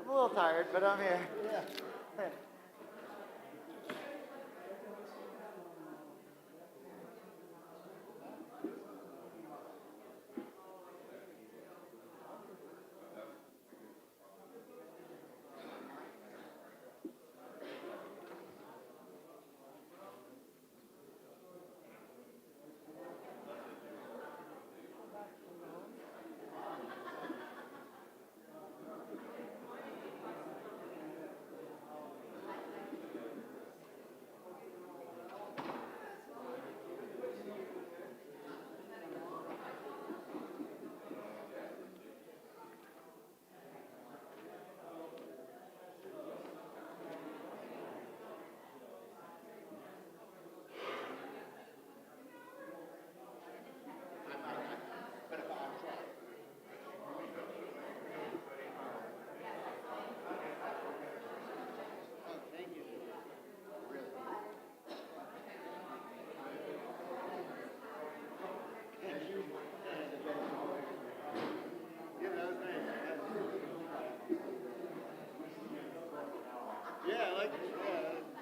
I'm a little tired, but I'm here.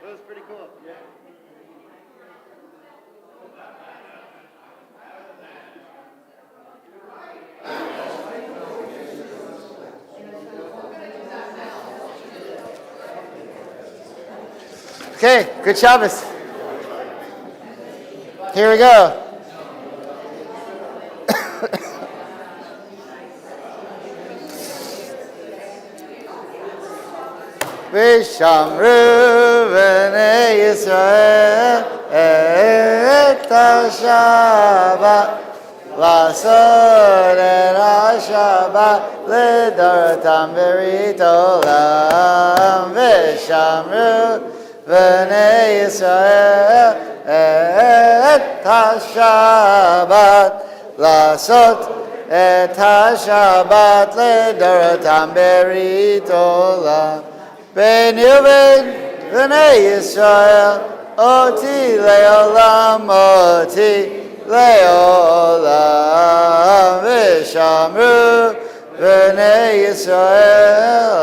That was pretty cool. Yeah. Okay, good Shabbos. Here we go. V'shamru b'nei Yisrael et ha-Shabbat לעשות את השבת לדורתם ברית עולם, ושמרו בני ישראל את השבת, לעשות את השבת לדורתם ברית עולם. בני ובין בני ישראל, אותי לעולם, אותי לעולם, ושמרו בני ישראל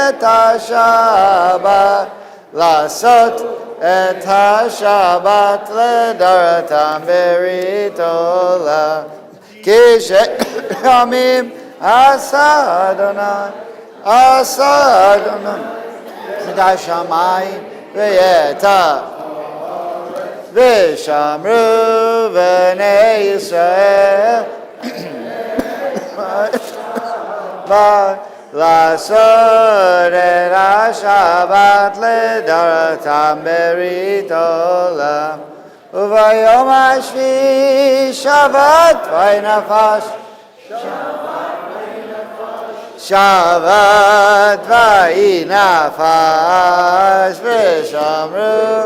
את השבת, לעשות את השבת לדורתם ברית עולם. כי שימים עשה אדוני, עשה אדוני את השמיים ואת הארץ, ושמרו בני ישראל לעשות את השבת לדורתם ברית עולם. וביום השביעי שבת וינפש, שבת וינפש, ושמרו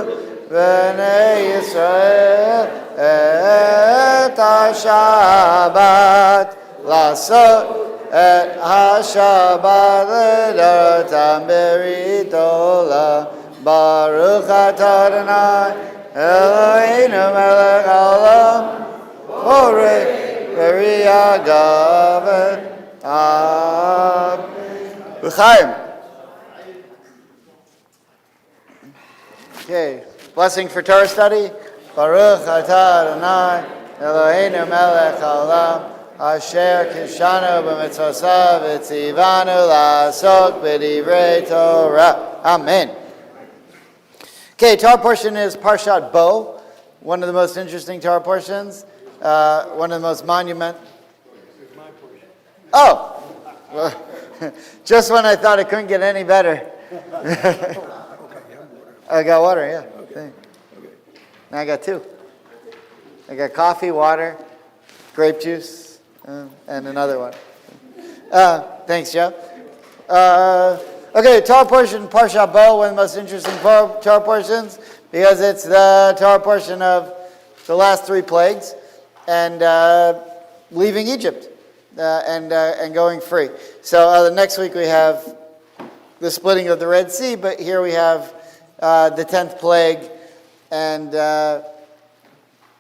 בני ישראל את השבת, לעשות את השבת לדורתם ברית עולם. ברוך אתה אדוני אלוהינו מלך העולם, בורא בריאה גאוות L'chaim. Okay, blessing for Torah study. Baruch atah Adonai Eloheinu melech haolam, asher kishanu b'mitzvosav v'tzivanu la'asok b'divrei Torah. Amen. Okay, Torah portion is Parshat Bo, one of the most interesting Torah portions, one of the most monumental. Oh, well, just when I thought it couldn't get any better. I got water, yeah. Now I got two. I got coffee, water, grape juice, and another one. Thanks, Joe. Okay, Torah portion, Parshat Bo, one of the most interesting Torah portions, because it's the Torah portion of the last three plagues, and leaving Egypt. And going free. So next week we have the splitting of the Red Sea, but here we have the 10th plague, and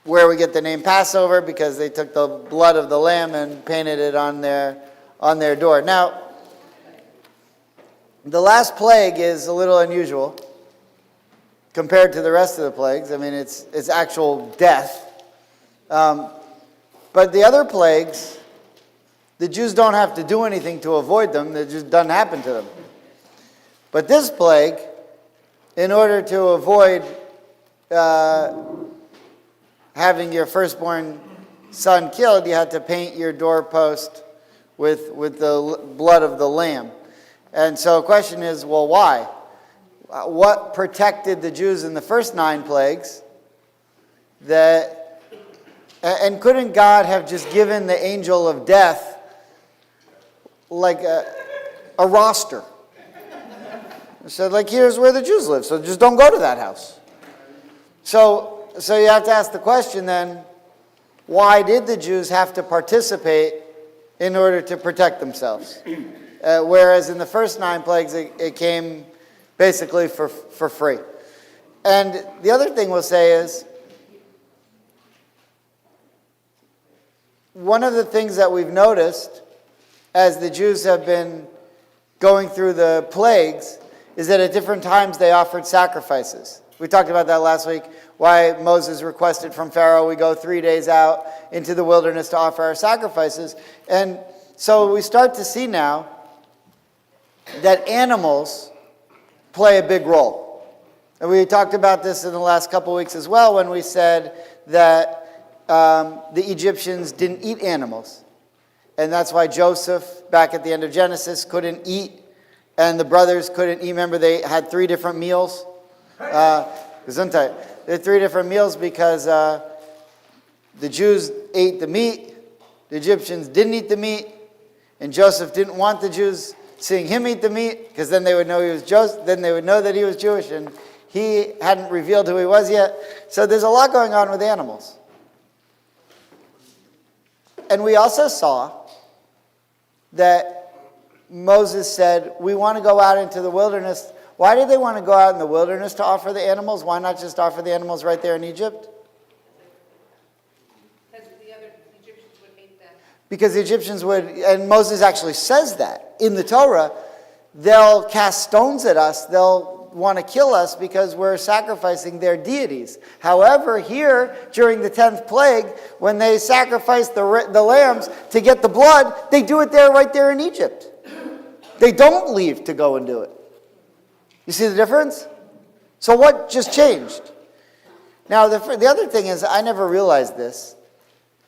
where we get the name Passover, because they took the blood of the lamb and painted it on their door. Now, the last plague is a little unusual compared to the rest of the plagues. I mean, it's actual death. But the other plagues, the Jews don't have to do anything to avoid them. It just doesn't happen to them. But this plague, in order to avoid having your firstborn son killed, you had to paint your doorpost with the blood of the lamb. And so the question is, well, why? What protected the Jews in the first 9 plagues? And couldn't God have just given the angel of death like a roster? He said, like, here's where the Jews live, so just don't go to that house. So you have to ask the question then, why did the Jews have to participate in order to protect themselves? Whereas in the first 9 plagues, it came basically for free. And the other thing we'll say is, one of the things that we've noticed as the Jews have been going through the plagues is that at different times they offered sacrifices. We talked about that last week, why Moses requested from Pharaoh, we go 3 days out into the wilderness to offer our sacrifices. And so we start to see now that animals play a big role. And we talked about this in the last couple of weeks as well, when we said that the Egyptians didn't eat animals. And that's why Joseph, back at the end of Genesis, couldn't eat, and the brothers couldn't eat. Remember, they had 3 different meals. They had 3 different meals because the Jews ate the meat, the Egyptians didn't eat the meat, and Joseph didn't want the Jews seeing him eat the meat, because then they would know he was Joseph, then they would know that he was Jewish, and he hadn't revealed who he was yet. So there's a lot going on with animals. And we also saw that Moses said, we want to go out into the wilderness. Why did they want to go out in the wilderness to offer the animals? Why not just offer the animals right there in Egypt? Because the other Egyptians would hate them. Because the Egyptians would, and Moses actually says that in the Torah, they'll cast stones at us, they'll want to kill us because we're sacrificing their deities. However, here, during the 10th plague, when they sacrifice the lambs to get the blood, they do it there, right there in Egypt. They don't leave to go and do it. You see the difference? So what just changed? Now, the other thing is, I never realized this,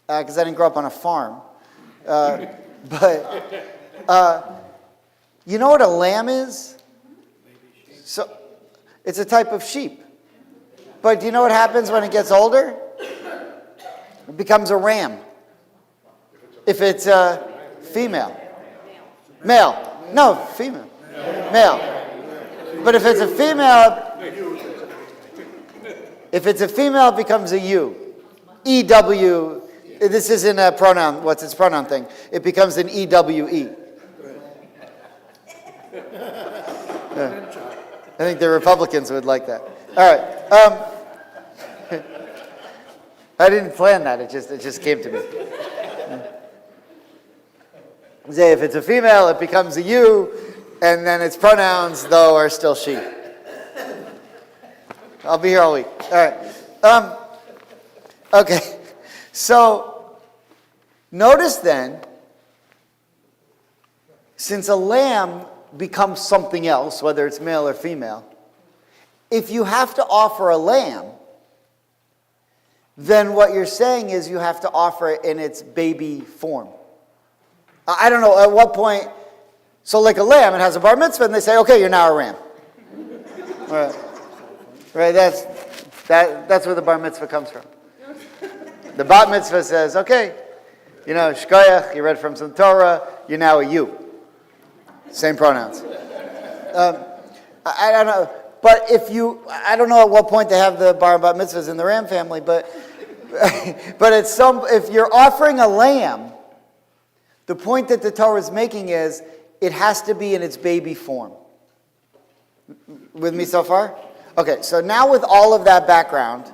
because I didn't grow up on a farm. But you know what a lamb is? So it's a type of sheep. But do you know what happens when it gets older? It becomes a ram. If it's a female. Male. No, female. Male. But if it's a female, it becomes a ewe. EW. This isn't a pronoun. What's its pronoun thing? It becomes an EWE. I think the Republicans would like that. All right. I didn't plan that. It just came to me. Say if it's a female, it becomes a you, and then its pronouns, though, are still she. I'll be here all week. All right. Okay. So notice then, since a lamb becomes something else, whether it's male or female, if you have to offer a lamb, then what you're saying is you have to offer it in its baby form. I don't know at what point, so like a lamb, it has a bar mitzvah, and they say, okay, you're now a ram. Right, that's where the bar mitzvah comes from. The bat mitzvah says, okay, shkoyach, you read from some Torah, you're now a you. Same pronouns. I don't know, but I don't know at what point they have the bar and bat mitzvahs in the ram family, but if you're offering a lamb, the point that the Torah is making is it has to be in its baby form. With me so far? Okay, so now with all of that background,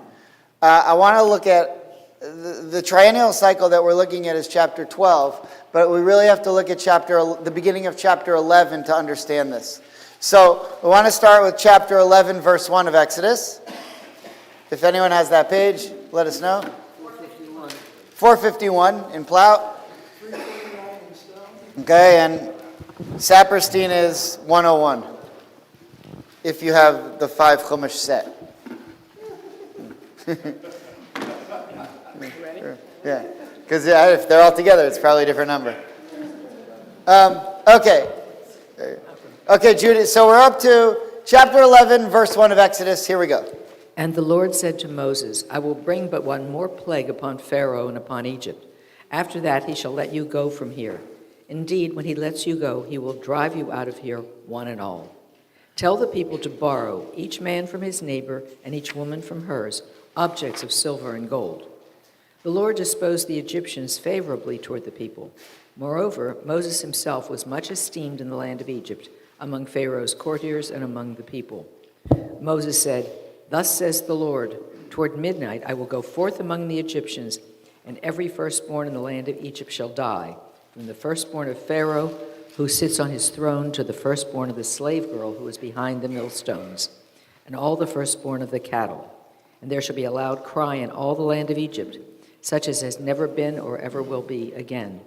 I want to look at the triennial cycle that we're looking at is chapter 12, but we really have to look at the beginning of chapter 11 to understand this. So we want to start with chapter 11, verse 1 of Exodus. If anyone has that page, let us know. 451. 451 in Plout. Okay, and Saperstein is 101. If you have the 5 Chumash set. Yeah, because if they're all together, it's probably a different number. Okay, Judith, so we're up to chapter 11, verse 1 of Exodus. Here we go. And the Lord said to Moses, I will bring but one more plague upon Pharaoh and upon Egypt. After that he shall let you go from here. Indeed, when he lets you go, he will drive you out of here, one and all. Tell the people to borrow, each man from his neighbor and each woman from hers, objects of silver and gold. The Lord disposed the Egyptians favorably toward the people. Moreover, Moses himself was much esteemed in the land of Egypt, among Pharaoh's courtiers and among the people. Moses said, Thus says the Lord, toward midnight I will go forth among the Egyptians, and every firstborn in the land of Egypt shall die, from the firstborn of Pharaoh, who sits on his throne, to the firstborn of the slave girl who is behind the millstones, and all the firstborn of the cattle. And there shall be a loud cry in all the land of Egypt, such as has never been or ever will be again.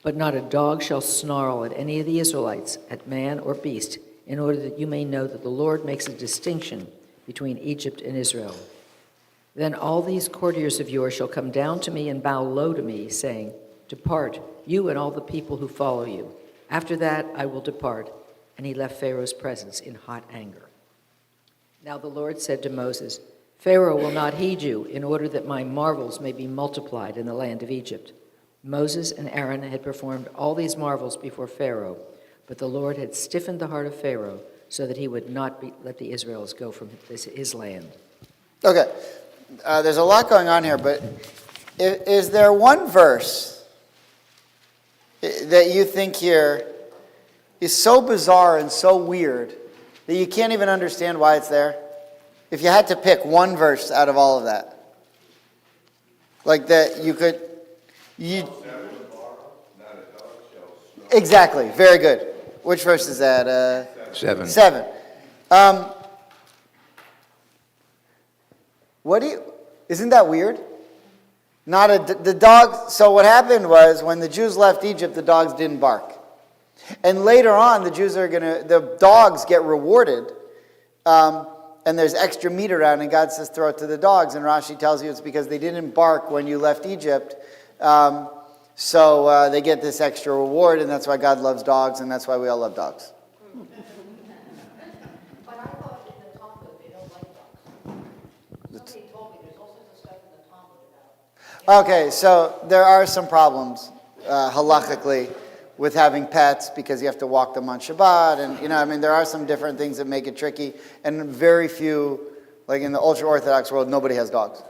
But not a dog shall snarl at any of the Israelites, at man or beast, in order that you may know that the Lord makes a distinction between Egypt and Israel. Then all these courtiers of yours shall come down to me and bow low to me, saying, Depart, you and all the people who follow you. After that I will depart. And he left Pharaoh's presence in hot anger. Now the Lord said to Moses, Pharaoh will not heed you, in order that my marvels may be multiplied in the land of Egypt. Moses and Aaron had performed all these marvels before Pharaoh, but the Lord had stiffened the heart of Pharaoh so that he would not let the Israelites go from his land. Okay, there's a lot going on here, but is there one verse that you think here is so bizarre and so weird that you can't even understand why it's there? If you had to pick one verse out of all of that, like that exactly, very good. Which verse is that? 7. 7. Isn't that weird? The dogs, so what happened was when the Jews left Egypt, the dogs didn't bark. And later on, the dogs get rewarded, and there's extra meat around, and God says, throw it to the dogs. And Rashi tells you it's because they didn't bark when you left Egypt, so they get this extra reward, and that's why God loves dogs, and that's why we all love dogs. But I thought in the Talmud, they don't like dogs. Somebody told me there's all sorts of stuff in the Talmud about. Okay, so there are some problems halachically with having pets because you have to walk them on Shabbat, and there are some different things that make it tricky, and very few, like in the ultra-Orthodox world, nobody has dogs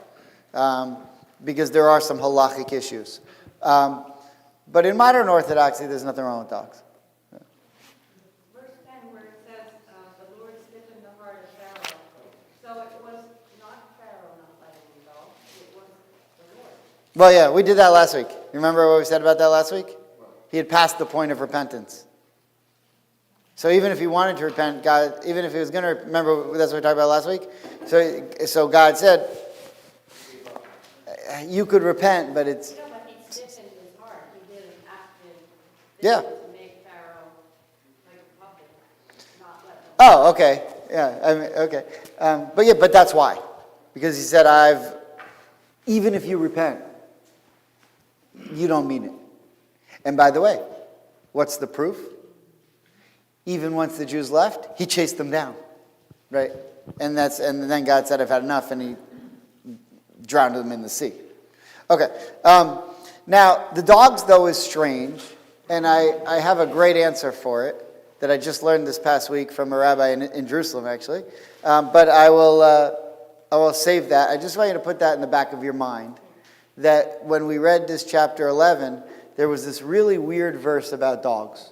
because there are some halachic issues. But in modern Orthodoxy, there's nothing wrong with dogs. Verse 10 where it says, the Lord stiffened the heart of Pharaoh. So it was not Pharaoh not letting him go, it was the Lord. Well, yeah, we did that last week. You remember what we said about that last week? He had passed the point of repentance. So even if he wanted to repent, God, even if he was going to, remember that's what we talked about last week? So God said, you could repent, but it's... But he stiffened his heart. He did an active Yeah. thing to make Pharaoh like a puppet, not let him. Oh, okay. Yeah, okay. But that's why. Because he said, even if you repent, you don't mean it. And by the way, what's the proof? Even once the Jews left, he chased them down, right? And then God said, I've had enough, and he drowned them in the sea. Okay. Now, the dogs, though, is strange, and I have a great answer for it that I just learned this past week from a rabbi in Jerusalem, actually. But I will save that. I just want you to put that in the back of your mind, that when we read this chapter 11, there was this really weird verse about dogs.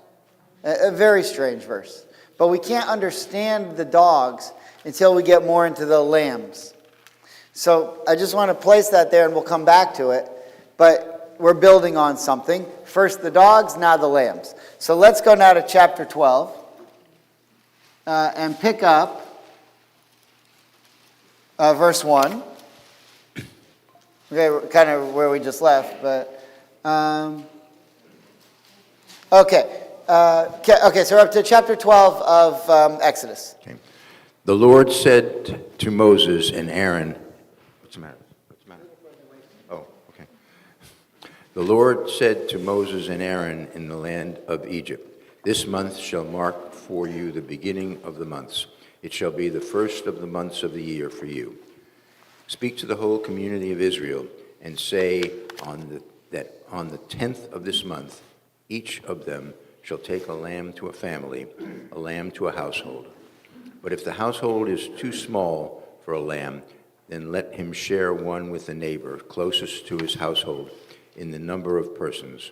A very strange verse. But we can't understand the dogs until we get more into the lambs. So I just want to place that there, and we'll come back to it. But we're building on something. First the dogs, now the lambs. So let's go now to chapter 12 and pick up verse 1. Okay, kind of where we just left, but... Okay, so we're up to chapter 12 of Exodus. Okay. The Lord said to Moses and Aaron, what's the matter? Oh, okay. The Lord said to Moses and Aaron in the land of Egypt, this month shall mark for you the beginning of the months. It shall be the first of the months of the year for you. Speak to the whole community of Israel and say that on the 10th of this month, each of them shall take a lamb to a family, a lamb to a household. But if the household is too small for a lamb, then let him share one with the neighbor closest to his household in the number of persons.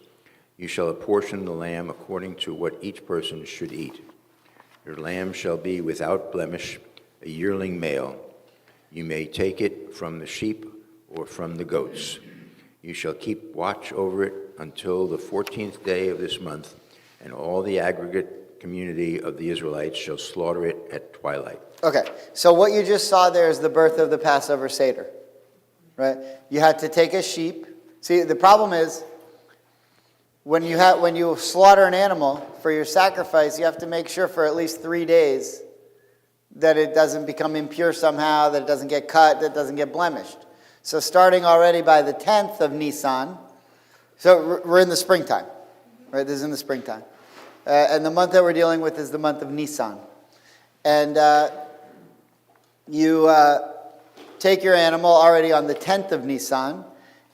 You shall apportion the lamb according to what each person should eat. Your lamb shall be without blemish, a yearling male. You may take it from the sheep or from the goats. You shall keep watch over it until the 14th day of this month, and all the aggregate community of the Israelites shall slaughter it at twilight. Okay, so what you just saw there is the birth of the Passover Seder, right? You had to take a sheep. See, the problem is when you slaughter an animal for your sacrifice, you have to make sure for at least 3 days that it doesn't become impure somehow, that it doesn't get cut, that it doesn't get blemished. So starting already by the 10th of Nisan, so we're in the springtime, right? This is in the springtime. And the month that we're dealing with is the month of Nisan. And you take your animal already on the 10th of Nisan,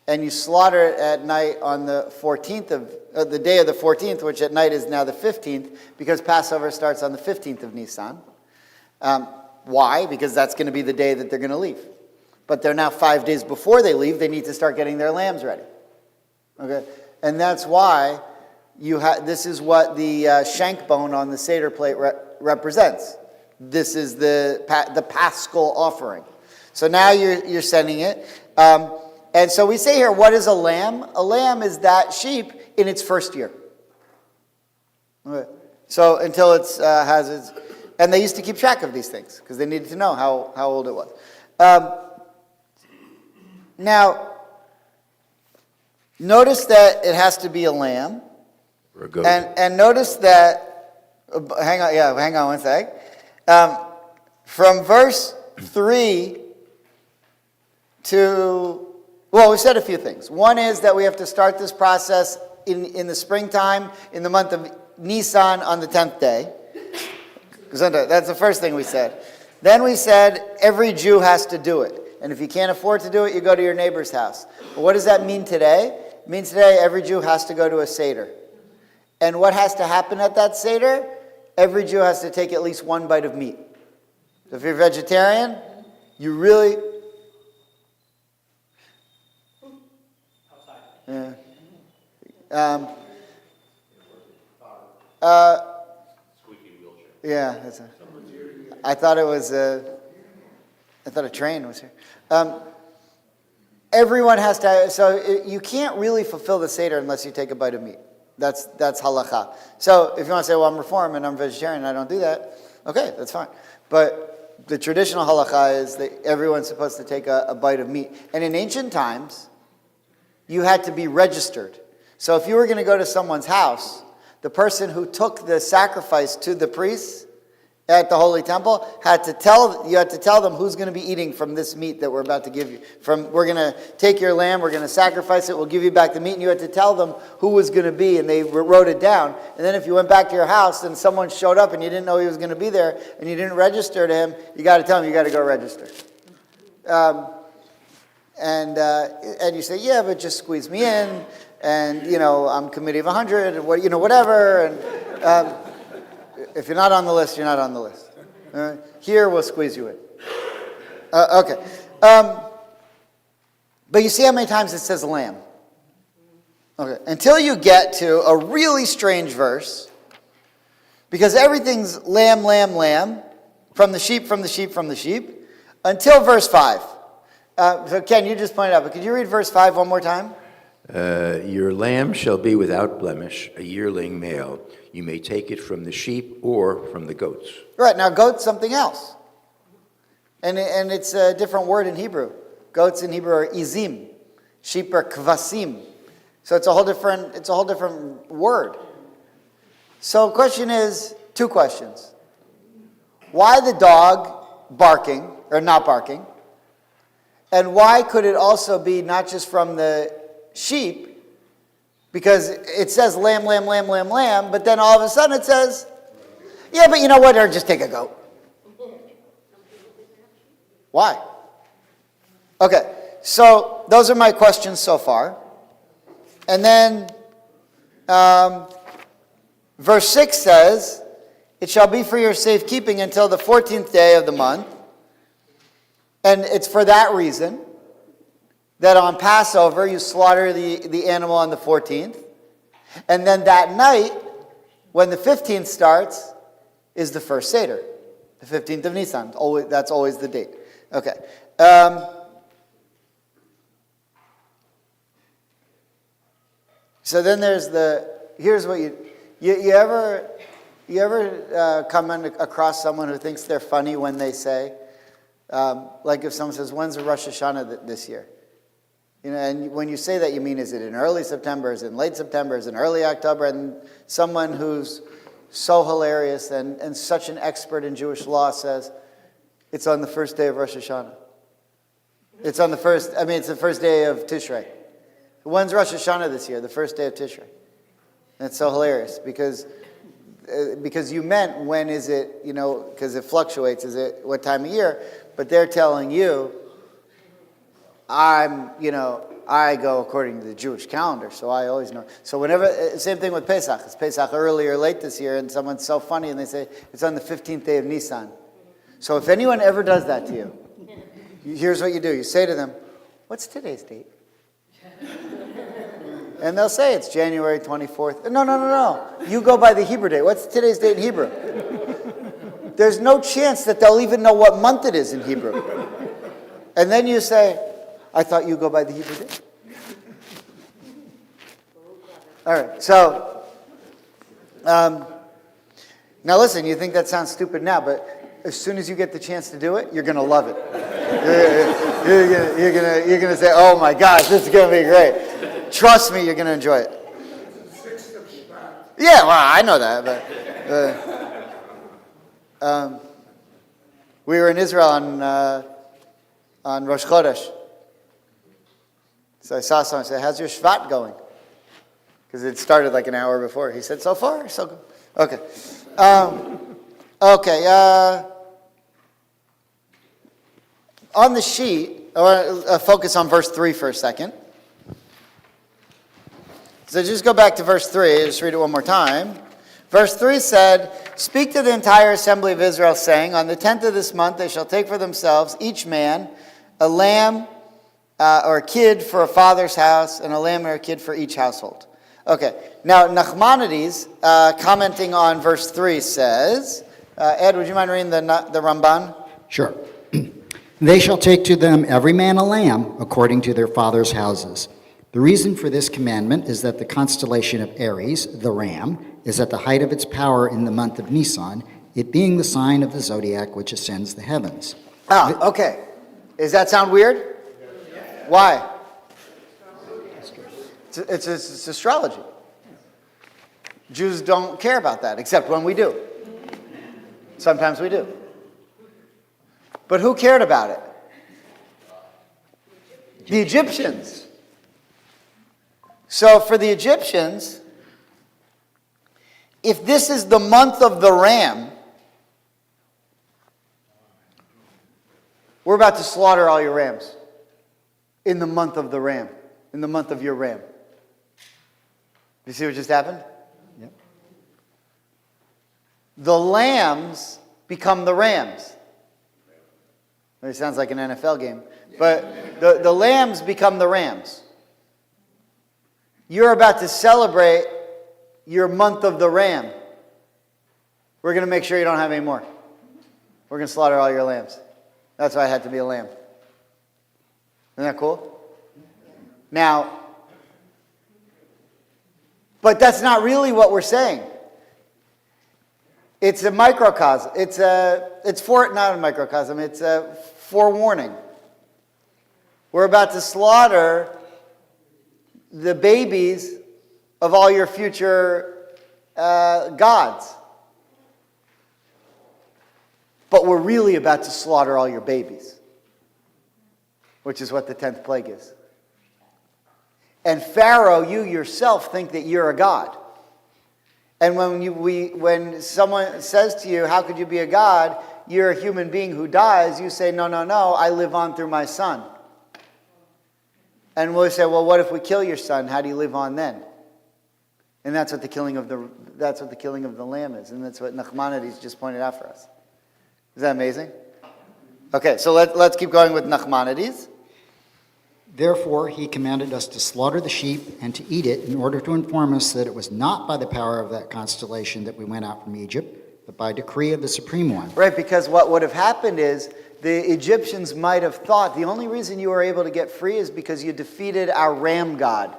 and you slaughter it at night on the 14th of, the day of the 14th, which at night is now the 15th, because Passover starts on the 15th of Nisan. Why? Because that's going to be the day that they're going to leave. But they're now 5 days before they leave, they need to start getting their lambs ready. Okay? And that's why this is what the shank bone on the Seder plate represents. This is the Paschal offering. So now you're sending it. And so we say here, what is a lamb? A lamb is that sheep in its first year. Okay. So until it's has its... And they used to keep track of these things because they needed to know how old it was. Now, notice that it has to be a lamb. Or a goat. And notice that, hang on one sec. From verse 3 to, well, we said a few things. One is that we have to start this process in the springtime, in the month of Nisan on the 10th day. That's the first thing we said. Then we said every Jew has to do it. And if you can't afford to do it, you go to your neighbor's house. But what does that mean today? It means today every Jew has to go to a Seder. And what has to happen at that Seder? Every Jew has to take at least one bite of meat. So if you're vegetarian, you really... Yeah. Yeah, I thought it was I thought a train was here. Everyone has to, so you can't really fulfill the Seder unless you take a bite of meat. That's halakha. So if you want to say, well, I'm Reform and I'm vegetarian and I don't do that, okay, that's fine. But the traditional halakha is that everyone's supposed to take a bite of meat. And in ancient times, you had to be registered. So if you were going to go to someone's house, the person who took the sacrifice to the priests at the Holy Temple had to tell them who's going to be eating from this meat that we're about to give you. We're going to take your lamb, we're going to sacrifice it, we'll give you back the meat, and you had to tell them who was going to be, and they wrote it down. And then if you went back to your house and someone showed up and you didn't know he was going to be there, and you didn't register to him, you got to tell him you got to go register. And you say, yeah, but just squeeze me in, and I'm committee of 100, and whatever. And if you're not on the list, you're not on the list. Here, we'll squeeze you in. Okay. But you see how many times it says lamb? Okay. Until you get to a really strange verse, because everything's lamb, lamb, lamb, from the sheep, from the sheep, from the sheep, until verse 5. So Ken, you just pointed out, but could you read verse 5 one more time? Your lamb shall be without blemish, a yearling male. You may take it from the sheep or from the goats. Right, now goat's something else. And it's a different word in Hebrew. Goats in Hebrew are izim. Sheep are kvasim. So it's a whole different word. So question is, two questions. Why the dog barking, or not barking? And why could it also be not just from the sheep? Because it says lamb, lamb, lamb, lamb, lamb, but then all of a sudden it says, yeah, but you know what, or just take a goat. Why? Okay, so those are my questions so far. And then verse 6 says, it shall be for your safekeeping until the 14th day of the month. And it's for that reason that on Passover you slaughter the animal on the 14th. And then that night, when the 15th starts, is the first Seder. The 15th of Nisan. That's always the date. Okay. So then here's what you ever come across someone who thinks they're funny when they say, like if someone says, when's the Rosh Hashanah this year? And when you say that, you mean, is it in early September, is it in late September, is it in early October? And someone who's so hilarious and such an expert in Jewish law says, it's on the first day of Rosh Hashanah. It's the first day of Tishrei. When's Rosh Hashanah this year? The first day of Tishrei. And it's so hilarious because you meant when is it, because it fluctuates, is it what time of year? But they're telling you I go according to the Jewish calendar, so I always know. So whenever, same thing with Pesach. It's Pesach early or late this year, and someone's so funny and they say, it's on the 15th day of Nisan. So if anyone ever does that to you, here's what you do. You say to them, what's today's date? And they'll say it's January 24th. No. You go by the Hebrew date. What's today's date in Hebrew? There's no chance that they'll even know what month it is in Hebrew. And then you say, I thought you go by the Hebrew date. All right, so, now listen, you think that sounds stupid now, but as soon as you get the chance to do it, you're going to love it. You're gonna say, oh my gosh, this is going to be great. Trust me, you're going to enjoy it. Yeah, well, I know that, but we were in Israel on Rosh Chodesh. So I saw someone say, how's your Shvat going? Because it started like an hour before. He said, so far, so good. Okay. On the sheet, I want to focus on verse 3 for a second. So just go back to verse 3. Just read it one more time. Verse 3 said, speak to the entire assembly of Israel, saying, on the 10th of this month they shall take for themselves, each man, a lamb or a kid for a father's house, and a lamb or a kid for each household. Okay, now Nachmanides, commenting on verse 3, says, Ed, would you mind reading the Ramban? Sure. They shall take to them every man a lamb according to their father's houses. The reason for this commandment is that the constellation of Aries, the ram, is at the height of its power in the month of Nisan, it being the sign of the zodiac which ascends the heavens. Okay. Does that sound weird? Why? It's astrology. Jews don't care about that, except when we do. Sometimes we do. But who cared about it? The Egyptians. So for the Egyptians, if this is the month of the ram, we're about to slaughter all your rams in the month of the ram, in the month of your ram. You see what just happened? Yep. The lambs become the rams. It sounds like an NFL game. But the lambs become the rams. You're about to celebrate your month of the ram. We're going to make sure you don't have any more. We're going to slaughter all your lambs. That's why I had to be a lamb. Isn't that cool? Now, but that's not really what we're saying. It's a microcosm. It's not a microcosm. It's a forewarning. We're about to slaughter the babies of all your future gods. But we're really about to slaughter all your babies, which is what the 10th plague is. And Pharaoh, you yourself think that you're a god. And when someone says to you, how could you be a god? You're a human being who dies. You say, no, I live on through my son. And we'll say, well, what if we kill your son? How do you live on then? And that's what the killing of the lamb is. And that's what Nachmanides just pointed out for us. Is that amazing? Okay, so let's keep going with Nachmanides. Therefore, he commanded us to slaughter the sheep and to eat it in order to inform us that it was not by the power of that constellation that we went out from Egypt, but by decree of the Supreme One. Right, because what would have happened is the Egyptians might have thought the only reason you were able to get free is because you defeated our ram god.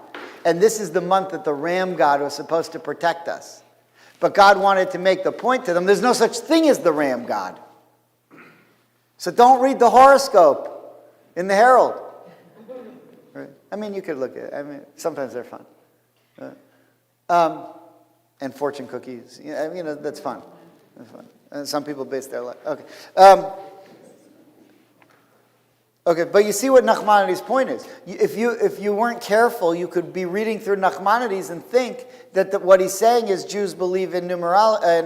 And this is the month that the ram god was supposed to protect us. But God wanted to make the point to them, there's no such thing as the ram god. So don't read the horoscope in the Herald. Right? I mean, you could look at it. I mean, sometimes they're fun. And fortune cookies. That's fun. That's fun. And some people base their life. Okay. Okay, but you see what Nachmanides' point is. If you weren't careful, you could be reading through Nachmanides and think that what he's saying is Jews believe in in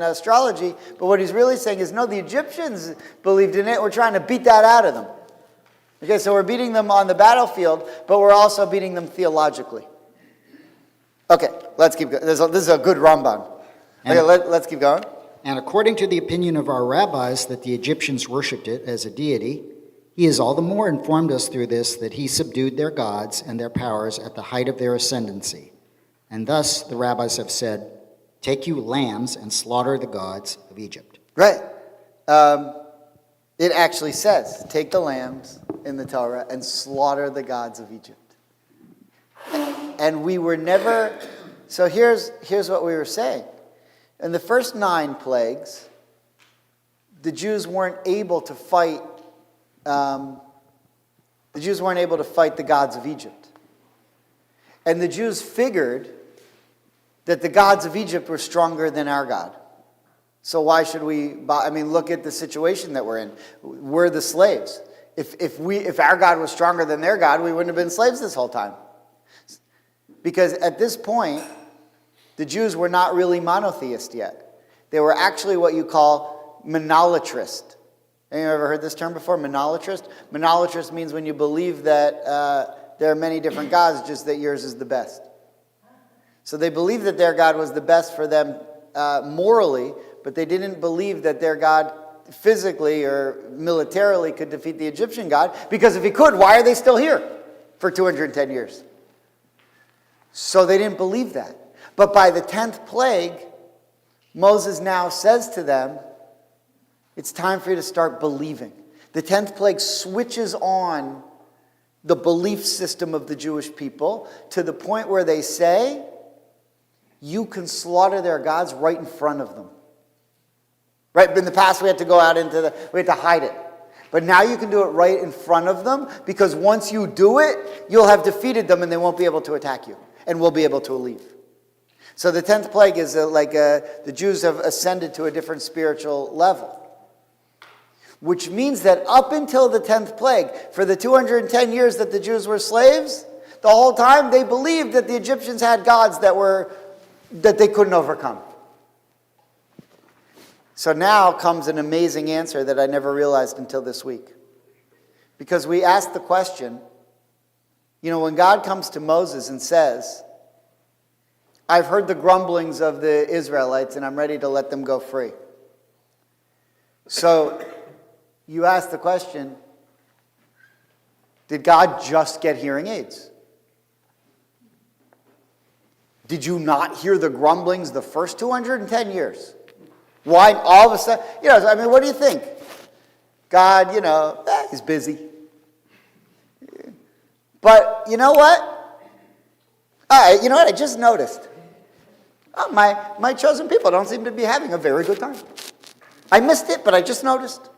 astrology, but what he's really saying is, no, the Egyptians believed in it. We're trying to beat that out of them. Okay, so we're beating them on the battlefield, but we're also beating them theologically. Okay, let's keep going. This is a good Ramban. Okay, let's keep going. And according to the opinion of our rabbis that the Egyptians worshipped it as a deity, he has all the more informed us through this that he subdued their gods and their powers at the height of their ascendancy. And thus the rabbis have said, take you lambs and slaughter the gods of Egypt. Right. It actually says, take the lambs in the Torah and slaughter the gods of Egypt. And we were never, so here's what we were saying. In the first 9 plagues, the Jews weren't able to fight, the gods of Egypt. And the Jews figured that the gods of Egypt were stronger than our God. So why should we, look at the situation that we're in. We're the slaves. If our God was stronger than their God, we wouldn't have been slaves this whole time. Because at this point, the Jews were not really monotheist yet. They were actually what you call monolatrist. Anyone ever heard this term before, monolatrist? Monolatrist means when you believe that there are many different gods, just that yours is the best. So they believed that their God was the best for them morally, but they didn't believe that their God physically or militarily could defeat the Egyptian God, because if he could, why are they still here for 210 years? So they didn't believe that. But by the 10th plague, Moses now says to them, it's time for you to start believing. The 10th plague switches on the belief system of the Jewish people to the point where they say, you can slaughter their gods right in front of them. Right? In the past, we had to go out we had to hide it. But now you can do it right in front of them, because once you do it, you'll have defeated them and they won't be able to attack you. And we'll be able to leave. So the 10th plague is the Jews have ascended to a different spiritual level. Which means that up until the 10th plague, for the 210 years that the Jews were slaves, the whole time they believed that the Egyptians had gods that they couldn't overcome. So now comes an amazing answer that I never realized until this week. Because we asked the question, when God comes to Moses and says, I've heard the grumblings of the Israelites and I'm ready to let them go free. So you ask the question, did God just get hearing aids? Did you not hear the grumblings the first 210 years? Why all of a sudden? What do you think? God, he's busy. But you know what? I just noticed. My chosen people don't seem to be having a very good time. I missed it, but I just noticed.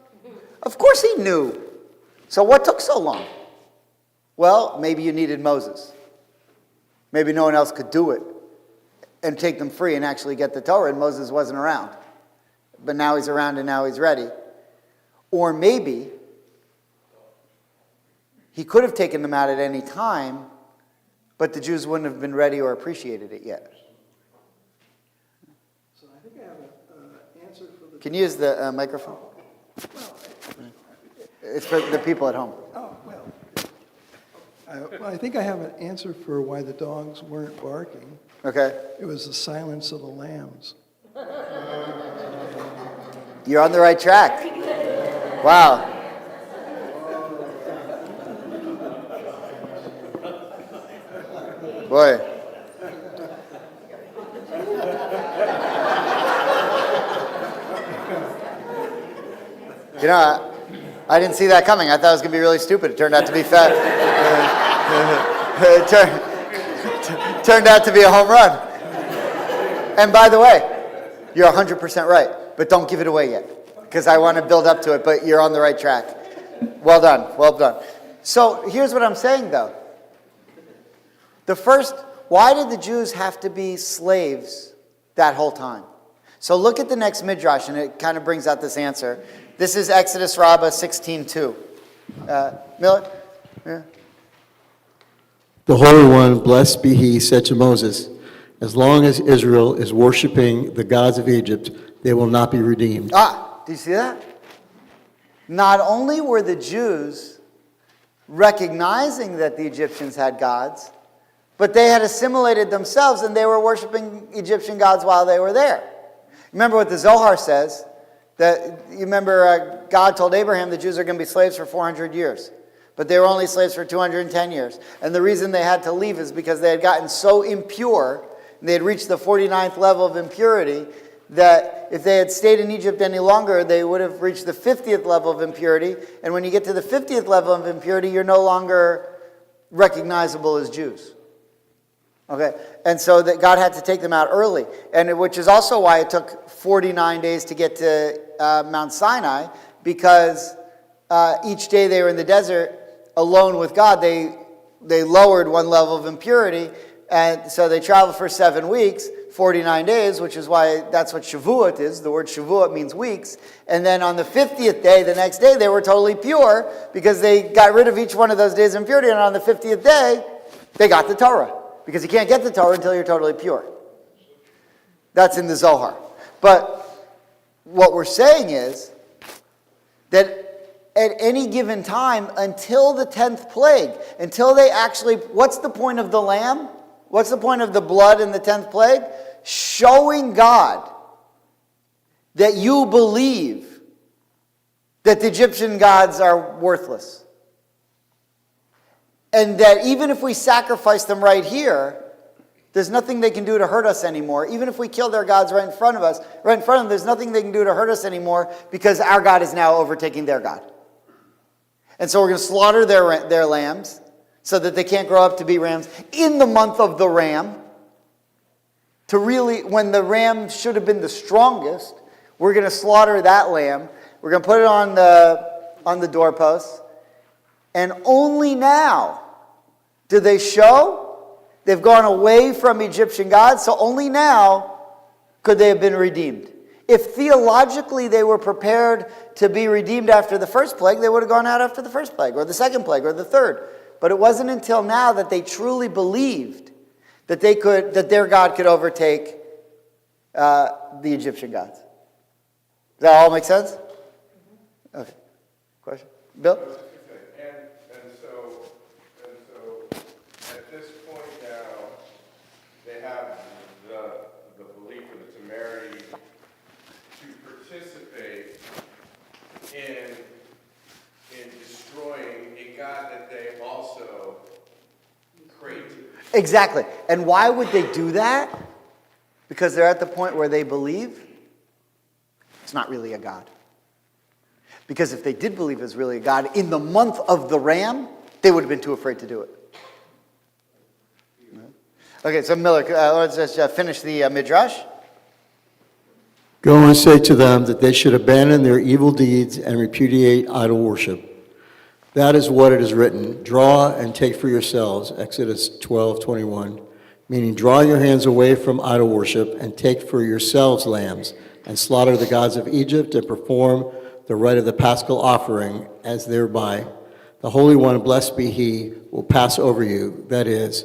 Of course he knew. So what took so long? Well, maybe you needed Moses. Maybe no one else could do it and take them free and actually get the Torah, and Moses wasn't around. But now he's around and now he's ready. Or maybe he could have taken them out at any time, but the Jews wouldn't have been ready or appreciated it yet. So I think I have an answer for the... Can you use the microphone? It's for the people at home. Oh, well, I think I have an answer for why the dogs weren't barking. Okay. It was the silence of the lambs. You're on the right track. Wow. Boy. I didn't see that coming. I thought it was going to be really stupid. It turned out to be fat. It turned out to be a home run. And by the way, you're 100% right. But don't give it away yet, because I want to build up to it, but you're on the right track. Well done. Well done. So here's what I'm saying, though. Why did the Jews have to be slaves that whole time? So look at the next midrash, and it kind of brings out this answer. This is Exodus Rabbah 16:2. Miller? Yeah. The Holy One, blessed be he, said to Moses, as long as Israel is worshiping the gods of Egypt, they will not be redeemed. Do you see that? Not only were the Jews recognizing that the Egyptians had gods, but they had assimilated themselves and they were worshiping Egyptian gods while they were there. Remember what the Zohar says, that you remember God told Abraham the Jews are going to be slaves for 400 years, but they were only slaves for 210 years. And the reason they had to leave is because they had gotten so impure, and they had reached the 49th level of impurity, that if they had stayed in Egypt any longer, they would have reached the 50th level of impurity. And when you get to the 50th level of impurity, you're no longer recognizable as Jews. Okay, and so that God had to take them out early, and which is also why it took 49 days to get to Mount Sinai, because each day they were in the desert alone with God, they lowered one level of impurity, and so they traveled for 7 weeks, 49 days, which is why that's what Shavuot is. The word Shavuot means weeks. And then on the 50th day, the next day, they were totally pure because they got rid of each one of those days of impurity, and on the 50th day, they got the Torah. Because you can't get the Torah until you're totally pure. That's in the Zohar. But what we're saying is that at any given time, until the 10th plague, until they actually, what's the point of the lamb? What's the point of the blood in the 10th plague? Showing God that you believe that the Egyptian gods are worthless. And that even if we sacrifice them right here, there's nothing they can do to hurt us anymore. Even if we kill their gods right in front of us, right in front of them, there's nothing they can do to hurt us anymore because our God is now overtaking their God. And so we're going to slaughter their lambs so that they can't grow up to be rams in the month of the ram. To really, when the ram should have been the strongest, we're going to slaughter that lamb. We're going to put it on the doorposts. And only now do they show they've gone away from Egyptian gods, so only now could they have been redeemed. If theologically they were prepared to be redeemed after the first plague, they would have gone out after the first plague, or the second plague, or the third. But it wasn't until now that they truly believed that their God could overtake the Egyptian gods. Does that all make sense? Okay. Question? Bill? And so at this point now, they have the belief or the temerity to participate in destroying a God that they also prayed to. Exactly. And why would they do that? Because they're at the point where they believe it's not really a God. Because if they did believe it was really a God, in the month of the ram, they would have been too afraid to do it. Okay, so Miller, let's just finish the Midrash. Go and say to them that they should abandon their evil deeds and repudiate idol worship. That is what it is written. Draw and take for yourselves, Exodus 12:21, meaning draw your hands away from idol worship and take for yourselves lambs and slaughter the gods of Egypt and perform the rite of the paschal offering, as thereby the Holy One, blessed be He, will pass over you. That is,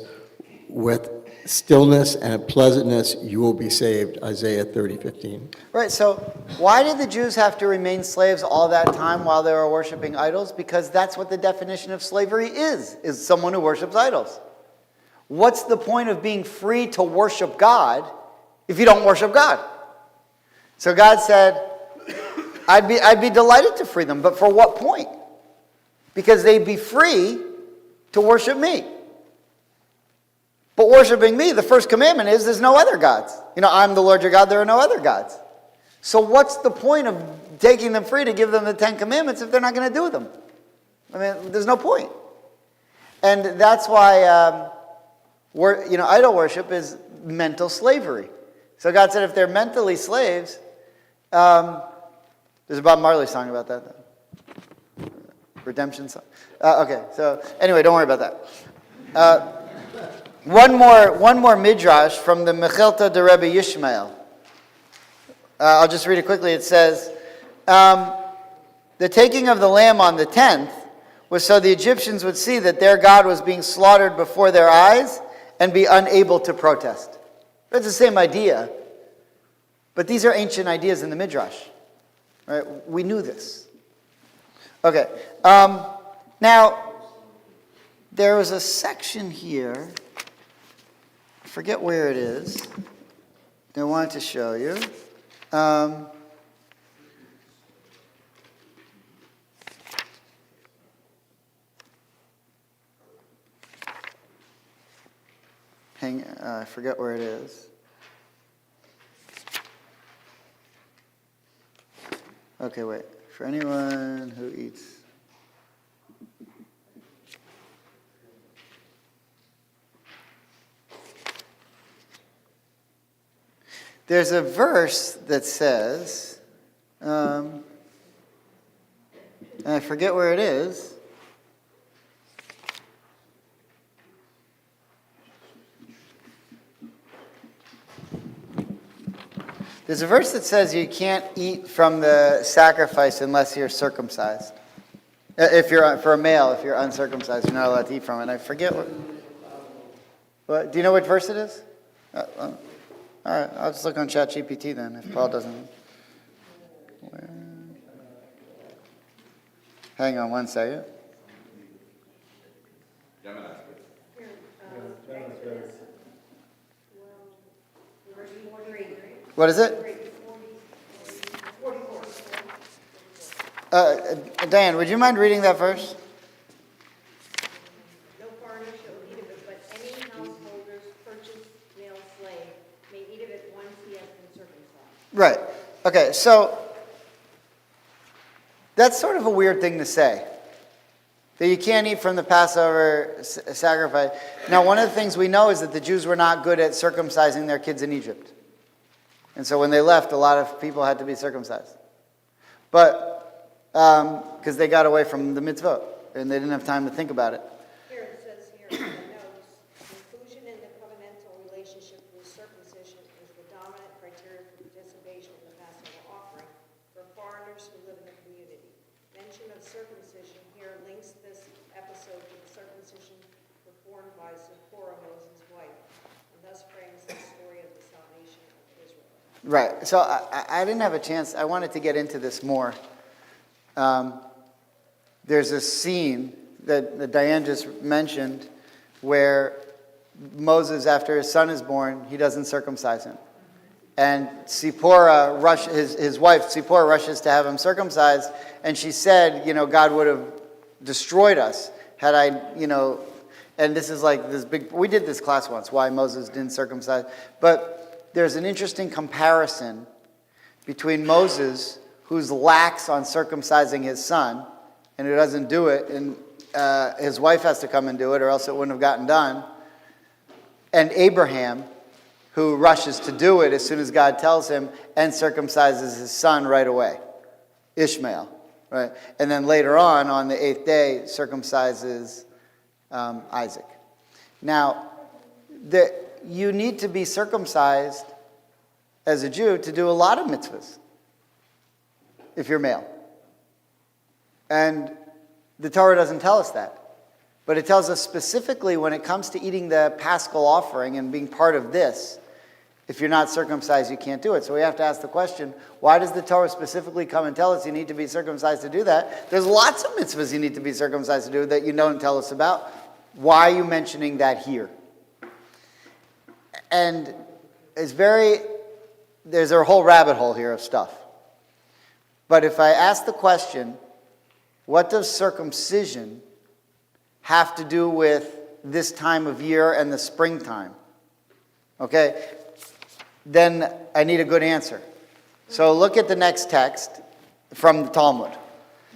with stillness and pleasantness you will be saved. Isaiah 30:15. Right, so why did the Jews have to remain slaves all that time while they were worshiping idols? Because that's what the definition of slavery is someone who worships idols. What's the point of being free to worship God if you don't worship God? So God said, I'd be delighted to free them, but for what point? Because they'd be free to worship me. But worshiping me, the first commandment is there's no other gods. I'm the Lord your God, there are no other gods. So what's the point of taking them free to give them the 10 commandments if they're not going to do them? I mean, there's no point. And that's why idol worship is mental slavery. So God said if they're mentally slaves, there's a Bob Marley song about that. Redemption song. Okay, so anyway, don't worry about that. One more midrash from the Mechilta de Rebbe Yishmael. I'll just read it quickly. It says, the taking of the lamb on the 10th was so the Egyptians would see that their God was being slaughtered before their eyes and be unable to protest. It's the same idea, but these are ancient ideas in the midrash. Right? We knew this. Okay. Now, There was a section here, I forget where it is, that I wanted to show you. I forget where it is. Okay, wait. For anyone who eats. There's a verse that says, and I forget where it is. There's a verse that says you can't eat from the sacrifice unless you're circumcised. If you're for a male, if you're uncircumcised, you're not allowed to eat from it. I forget what. Do you know what verse it is? All right, I'll just look on ChatGPT then. If Paul doesn't. Hang on one second. What is it? Diane, would you mind reading that verse? No foreigner shall eat of it, but any householder's purchased male slave may eat of it once he has been circumcised. Right. Okay, so that's sort of a weird thing to say. That you can't eat from the Passover sacrifice. Now, one of the things we know is that the Jews were not good at circumcising their kids in Egypt. And so when they left, a lot of people had to be circumcised. But, because they got away from the mitzvot, and they didn't have time to think about it. Here it says here in the notes, inclusion in the covenantal relationship with circumcision is the dominant criteria for participation in the Passover offering for foreigners who live in the community. Mention of circumcision here links this episode to the circumcision performed by Zipporah, Moses' wife, and thus frames the story of the salvation of Israel. Right. So I didn't have a chance. I wanted to get into this more. There's a scene that Diane just mentioned where Moses, after his son is born, he doesn't circumcise him. And Zipporah, his wife, Zipporah, rushes to have him circumcised. And she said, God would have destroyed us had I, and this is like this big, we did this class once, why Moses didn't circumcise. But there's an interesting comparison between Moses, who's lax on circumcising his son, and who doesn't do it, and his wife has to come and do it, or else it wouldn't have gotten done, and Abraham, who rushes to do it as soon as God tells him, and circumcises his son right away, Ishmael, right? And then later on the 8th day, circumcises Isaac. Now, you need to be circumcised as a Jew to do a lot of mitzvahs, if you're male. And the Torah doesn't tell us that. But it tells us specifically when it comes to eating the Paschal offering and being part of this, if you're not circumcised, you can't do it. So we have to ask the question, why does the Torah specifically come and tell us you need to be circumcised to do that? There's lots of mitzvahs you need to be circumcised to do that you don't tell us about. Why are you mentioning that here? And there's a whole rabbit hole here of stuff. But if I ask the question, what does circumcision have to do with this time of year and the springtime? Okay, then I need a good answer. So look at the next text from the Talmud.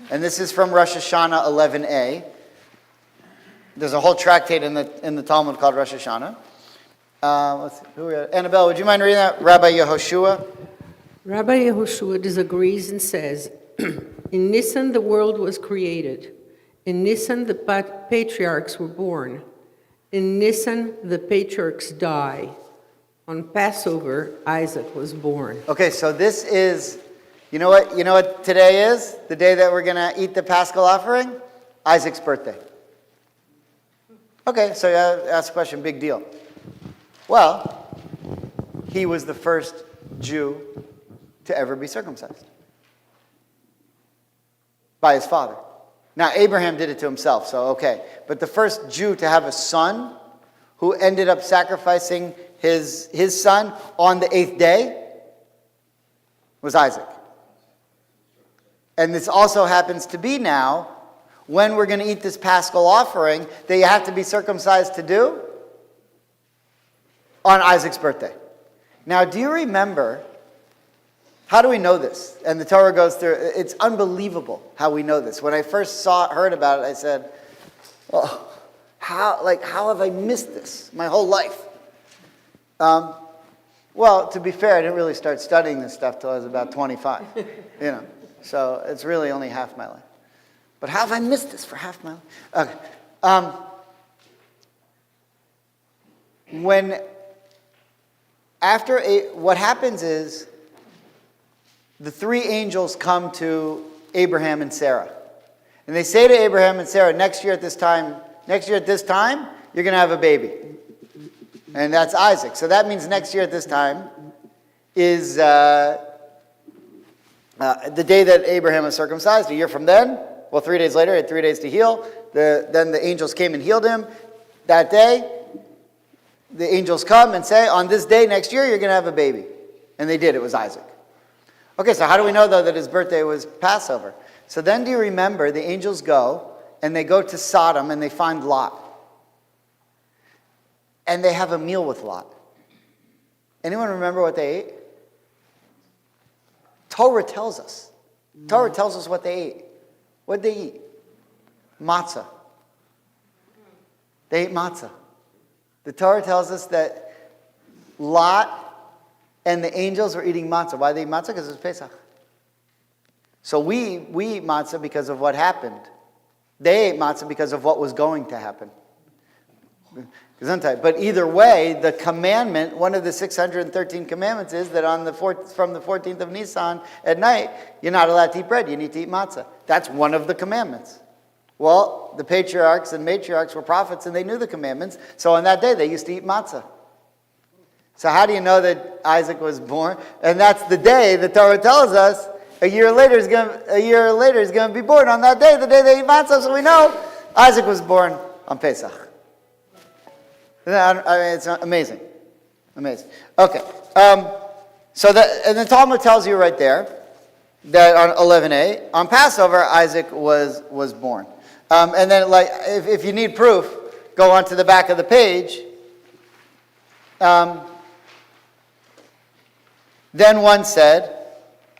And this is from Rosh Hashanah 11a. There's a whole tractate in the Talmud called Rosh Hashanah. Annabelle, would you mind reading that? Rabbi Yehoshua? Rabbi Yehoshua disagrees and says, in Nisan the world was created. In Nisan the patriarchs were born. In Nisan the patriarchs die. On Passover, Isaac was born. Okay, so this is, you know what today is? The day that we're going to eat the Paschal offering? Isaac's birthday. Okay, so you ask the question, big deal. Well, he was the first Jew to ever be circumcised by his father. Now, Abraham did it to himself, so okay. But the first Jew to have a son who ended up sacrificing his son on the 8th day was Isaac. And this also happens to be now, when we're going to eat this Paschal offering, that you have to be circumcised to do on Isaac's birthday. Now, do you remember, how do we know this? And the Torah goes through, it's unbelievable how we know this. When I first heard about it, I said, oh, how have I missed this my whole life? Well, to be fair, I didn't really start studying this stuff till I was about 25, So it's really only half my life. But how have I missed this for half my life? Okay. What happens is, the 3 angels come to Abraham and Sarah. And they say to Abraham and Sarah, next year at this time, you're going to have a baby. And that's Isaac. So that means next year at this time is the day that Abraham was circumcised. A year from then, 3 days later, he had 3 days to heal. Then the angels came and healed him. That day, the angels come and say, on this day next year, you're going to have a baby. And they did. It was Isaac. Okay, so how do we know, though, that his birthday was Passover? So then do you remember the angels go, and they go to Sodom, and they find Lot. And they have a meal with Lot. Anyone remember what they ate? Torah tells us. Torah tells us what they ate. What did they eat? Matzah. They ate matzah. The Torah tells us that Lot and the angels were eating matzah. Why did they eat matzah? Because it was Pesach. So we eat matzah because of what happened. They ate matzah because of what was going to happen. But either way, the commandment, one of the 613 commandments, is that from the 14th of Nisan at night, you're not allowed to eat bread. You need to eat matzah. That's one of the commandments. Well, the patriarchs and matriarchs were prophets, and they knew the commandments. So on that day, they used to eat matzah. So how do you know that Isaac was born? And that's the day the Torah tells us a year later he's going to be born on that day, the day they eat matzah. So we know Isaac was born on Pesach. It's amazing. Amazing. Okay. And the Talmud tells you right there that on 11a, on Passover, Isaac was born. And then, if you need proof, go on to the back of the page. Then one said,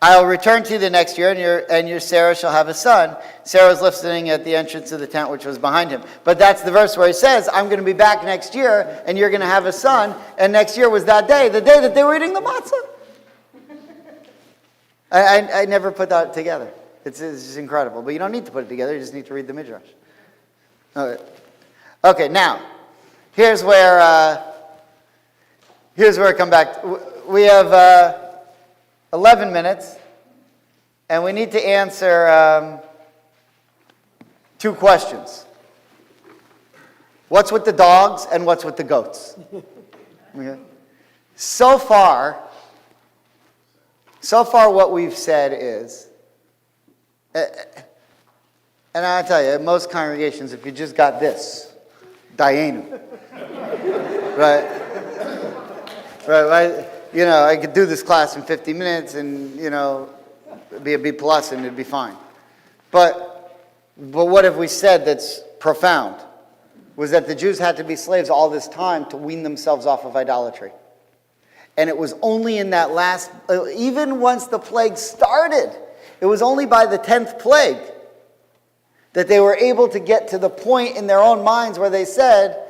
I'll return to you the next year, and your Sarah shall have a son. Sarah was listening at the entrance of the tent which was behind him. But that's the verse where he says, I'm going to be back next year, and you're going to have a son. And next year was that day, the day that they were eating the matzah. I never put that together. It's just incredible. But you don't need to put it together. You just need to read the Midrash. Okay, now, here's where I come back. We have 11 minutes, and we need to answer 2 questions. What's with the dogs and what's with the goats? Okay. So far what we've said is, and I'll tell you, in most congregations, if you just got this, Dayenu, right? Right? I could do this class in 50 minutes and, be a B+ and it'd be fine. But what have we said that's profound? Was that the Jews had to be slaves all this time to wean themselves off of idolatry. And it was only in that last, even once the plague started, it was only by the 10th plague that they were able to get to the point in their own minds where they said,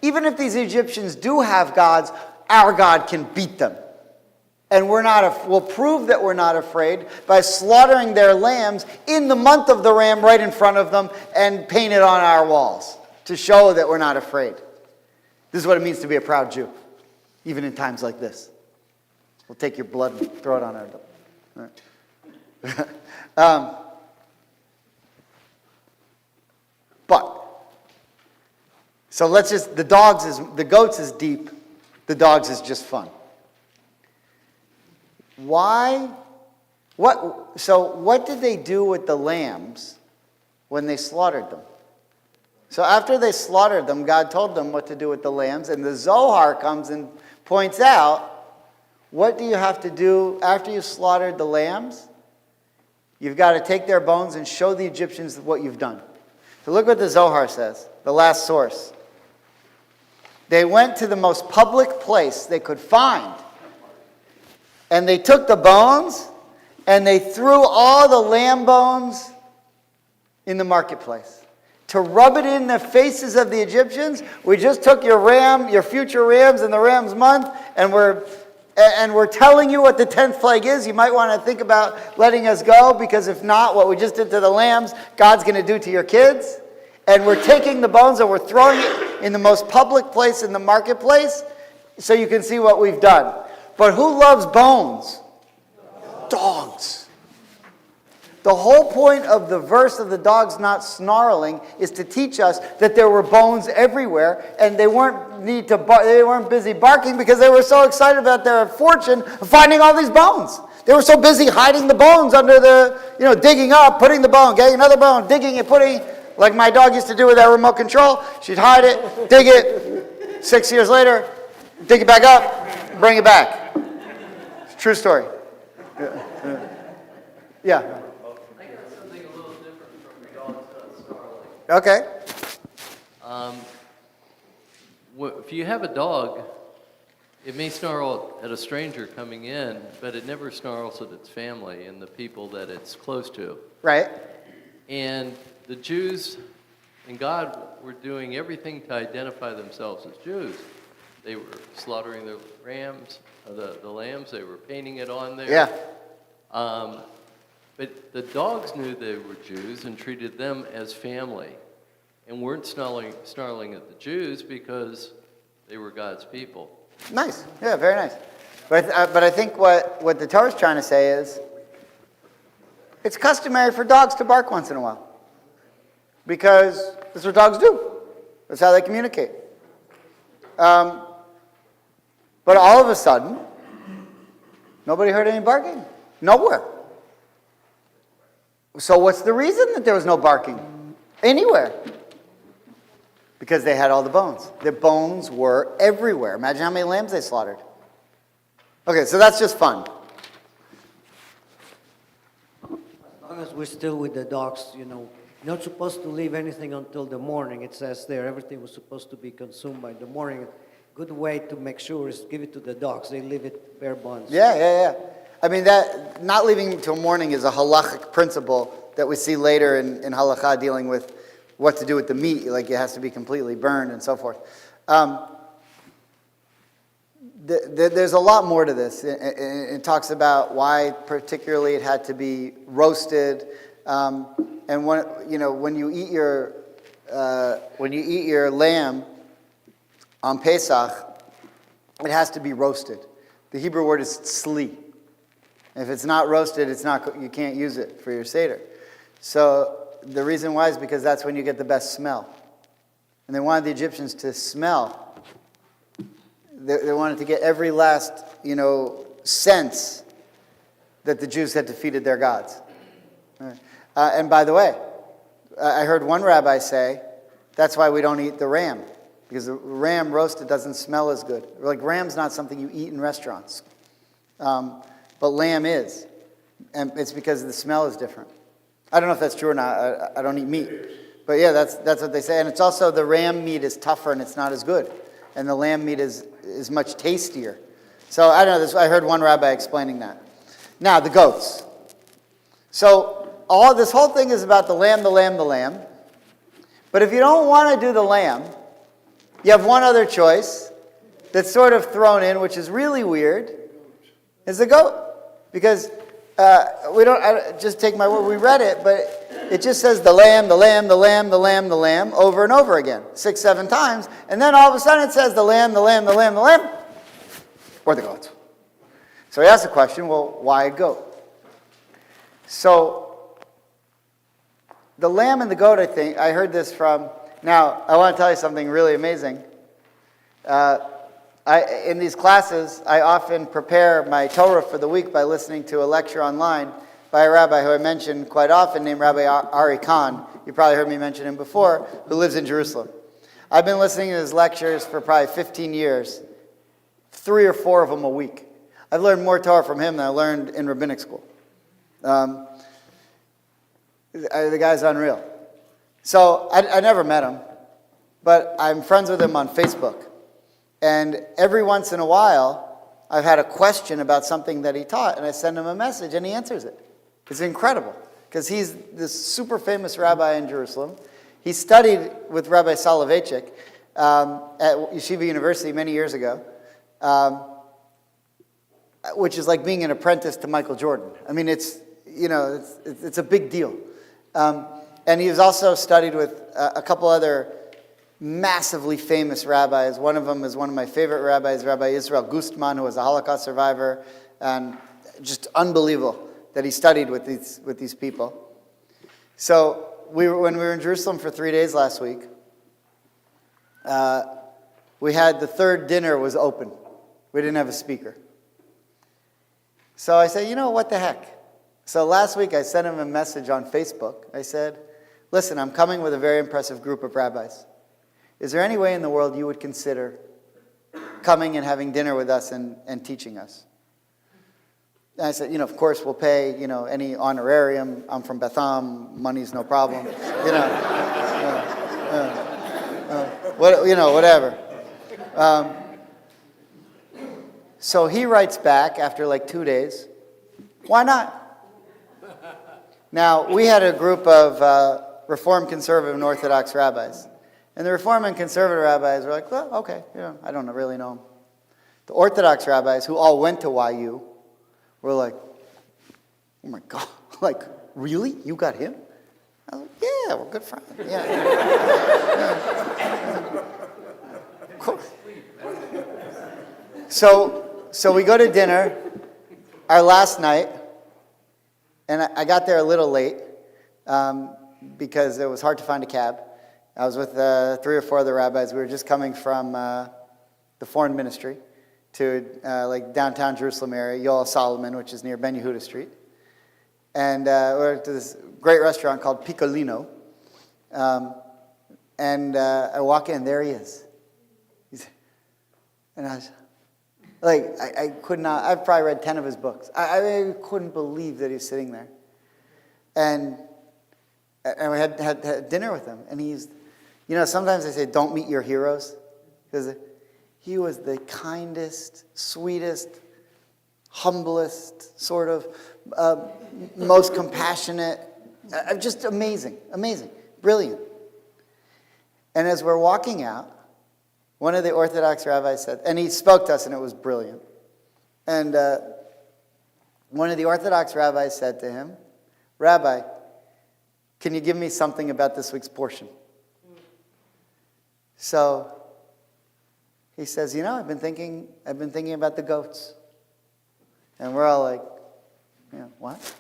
even if these Egyptians do have gods, our God can beat them. And we'll prove that we're not afraid by slaughtering their lambs in the month of the ram right in front of them and paint it on our walls to show that we're not afraid. This is what it means to be a proud Jew, even in times like this. We'll take your blood and throw it on our door. Right. So the goats is deep, the dogs is just fun. Why? What did they do with the lambs when they slaughtered them. So after they slaughtered them, God told them what to do with the lambs, and the Zohar comes and points out, what do you have to do after you've slaughtered the lambs? You've got to take their bones and show the Egyptians what you've done. So look what the Zohar says, the last source. They went to the most public place they could find, and they took the bones, and they threw all the lamb bones in the marketplace. To rub it in the faces of the Egyptians, we just took your ram, your future rams in the ram's month, and we're telling you what the 10th plague is. You might want to think about letting us go, because if not, what we just did to the lambs, God's going to do to your kids. And we're taking the bones and we're throwing it in the most public place in the marketplace so you can see what we've done. But who loves bones? Dogs. The whole point of the verse of the dogs not snarling is to teach us that there were bones everywhere, and they weren't busy barking because they were so excited about their fortune of finding all these bones. They were so busy hiding the bones under the, digging up, putting the bone, getting another bone, digging it, putting, like my dog used to do with that remote control. She'd hide it, dig it. 6 years later, dig it back up, bring it back. It's a true story. Yeah. Okay. If you have a dog, it may snarl at a stranger coming in, but it never snarls at its family and the people that it's close to. Right. And the Jews and God were doing everything to identify themselves as Jews. They were slaughtering the rams, the lambs. They were painting it on there. Yeah. But the dogs knew they were Jews and treated them as family, and weren't snarling at the Jews because they were God's people. Nice. Yeah, very nice. But I think what the Torah is trying to say is, it's customary for dogs to bark once in a while, because that's what dogs do. That's how they communicate. But all of a sudden, nobody heard any barking. Nowhere. So what's the reason that there was no barking anywhere? Because they had all the bones. The bones were everywhere. Imagine how many lambs they slaughtered. Okay, so that's just fun. As long as we're still with the dogs, not supposed to leave anything until the morning. It says there, everything was supposed to be consumed by the morning. Good way to make sure is give it to the dogs. They leave it bare bones. Yeah. I mean, that not leaving until morning is a halachic principle that we see later in halakha dealing with what to do with the meat, like it has to be completely burned and so forth. There's a lot more to this. It talks about why particularly it had to be roasted, and when you eat your lamb on Pesach, it has to be roasted. The Hebrew word is tzli. If it's not roasted, you can't use it for your Seder. So the reason why is because that's when you get the best smell. And they wanted the Egyptians to smell. They wanted to get every last, sense that the Jews had defeated their gods. And by the way, I heard one rabbi say, that's why we don't eat the ram. Because the ram roasted doesn't smell as good. Like, ram's not something you eat in restaurants. But lamb is. And it's because the smell is different. I don't know if that's true or not. I don't eat meat. But yeah, that's what they say. And it's also the ram meat is tougher and it's not as good. And the lamb meat is much tastier. So I don't know. I heard one rabbi explaining that. Now, the goats. So this whole thing is about the lamb, the lamb, the lamb. But if you don't want to do the lamb, you have one other choice that's sort of thrown in, which is really weird, is the goat. Because just take my word, we read it, but it just says the lamb, the lamb, the lamb, the lamb, the lamb, over and over again, 6, 7 times. And then all of a sudden it says the lamb, the lamb, the lamb, the lamb, or the goats. So he asked the question, well, why a goat? So the lamb and the goat, I heard this from, now I want to tell you something really amazing. In these classes, I often prepare my Torah for the week by listening to a lecture online by a rabbi who I mention quite often named Rabbi Ari Khan. You probably heard me mention him before, who lives in Jerusalem. I've been listening to his lectures for probably 15 years, 3 or 4 of them a week. I've learned more Torah from him than I learned in rabbinic school. The guy's unreal. So I never met him, but I'm friends with him on Facebook. And every once in a while, I've had a question about something that he taught, and I send him a message, and he answers it. It's incredible, because he's this super famous rabbi in Jerusalem. He studied with Rabbi Soloveitchik at Yeshiva University many years ago, which is like being an apprentice to Michael Jordan. I mean, it's a big deal. And he was also studied with a couple other massively famous rabbis. One of them is one of my favorite rabbis, Rabbi Israel Gustman, who was a Holocaust survivor, and just unbelievable that he studied with these people. So when we were in Jerusalem for 3 days last week, we had the third dinner was open. We didn't have a speaker. So I said, what the heck? So last week I sent him a message on Facebook. I said, listen, I'm coming with a very impressive group of rabbis. Is there any way in the world you would consider coming and having dinner with us and teaching us? And I said, of course we'll pay, any honorarium. I'm from Beth Am, money's no problem. Whatever. So he writes back after like 2 days, why not? Now, we had a group of Reform, Conservative, and Orthodox rabbis. And the Reform and Conservative rabbis were like, well, okay, I don't really know them. The Orthodox rabbis, who all went to YU, were like, oh my God, like, really? You got him? I was like, yeah, we're good friends. Yeah. Of course. So we go to dinner, our last night, and I got there a little late because it was hard to find a cab. I was with 3 or 4 other rabbis. We were just coming from the foreign ministry to like downtown Jerusalem area, Yoel Solomon, which is near Ben Yehuda Street. And we went to this great restaurant called Piccolino. And I walk in, there he is. And I was like, I could not, I've probably read 10 of his books. I couldn't believe that he's sitting there. And we had dinner with him. And he's, sometimes I say, don't meet your heroes. Because he was the kindest, sweetest, humblest, sort of most compassionate, just amazing, brilliant. And as we're walking out, one of the Orthodox rabbis said, and he spoke to us and it was brilliant. And one of the Orthodox rabbis said to him, Rabbi, can you give me something about this week's portion? So he says, I've been thinking about the goats. And we're all like, what?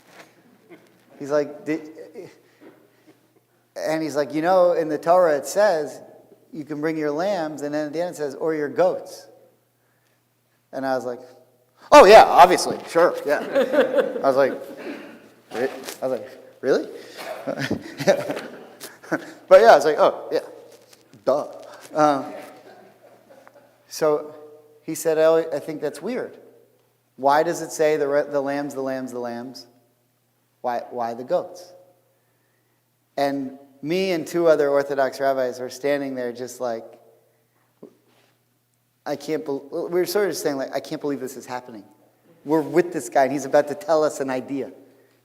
He's like, and he's like, in the Torah it says you can bring your lambs, and then at the end it says, or your goats. And I was like, oh yeah, obviously, sure, yeah. I was like, really? But yeah, I was like, oh yeah, duh. So he said, I think that's weird. Why does it say the lambs, the lambs, the lambs? Why the goats? And me and 2 other Orthodox rabbis were standing there just like, we were sort of saying like, I can't believe this is happening. We're with this guy and he's about to tell us an idea.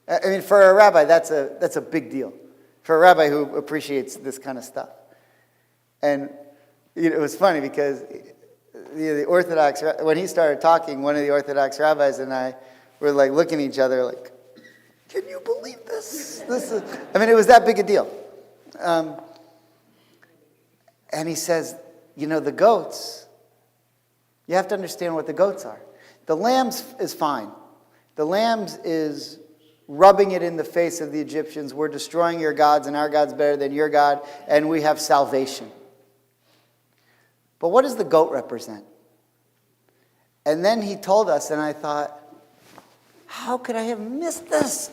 I mean, for a rabbi, that's a big deal. For a rabbi who appreciates this kind of stuff. And it was funny because the Orthodox, when he started talking, one of the Orthodox rabbis and I were like looking at each other like, can you believe this? It was that big a deal. And he says, the goats, you have to understand what the goats are. The lambs is fine. The lambs is rubbing it in the face of the Egyptians. We're destroying your gods, and our God's better than your God, and we have salvation. But what does the goat represent? And then he told us, and I thought, how could I have missed this?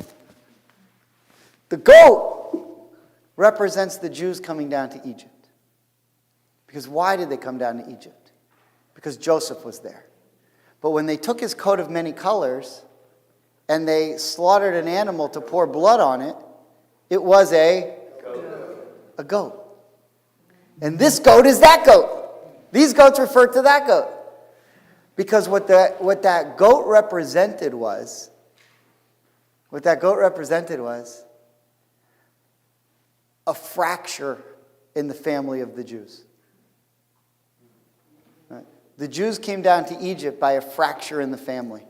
The goat represents the Jews coming down to Egypt. Because why did they come down to Egypt? Because Joseph was there. But when they took his coat of many colors and they slaughtered an animal to pour blood on it, it was a goat. And this goat is that goat. These goats refer to that goat. Because what that goat represented was a fracture in the family of the Jews. Right? The Jews came down to Egypt by a fracture in the family.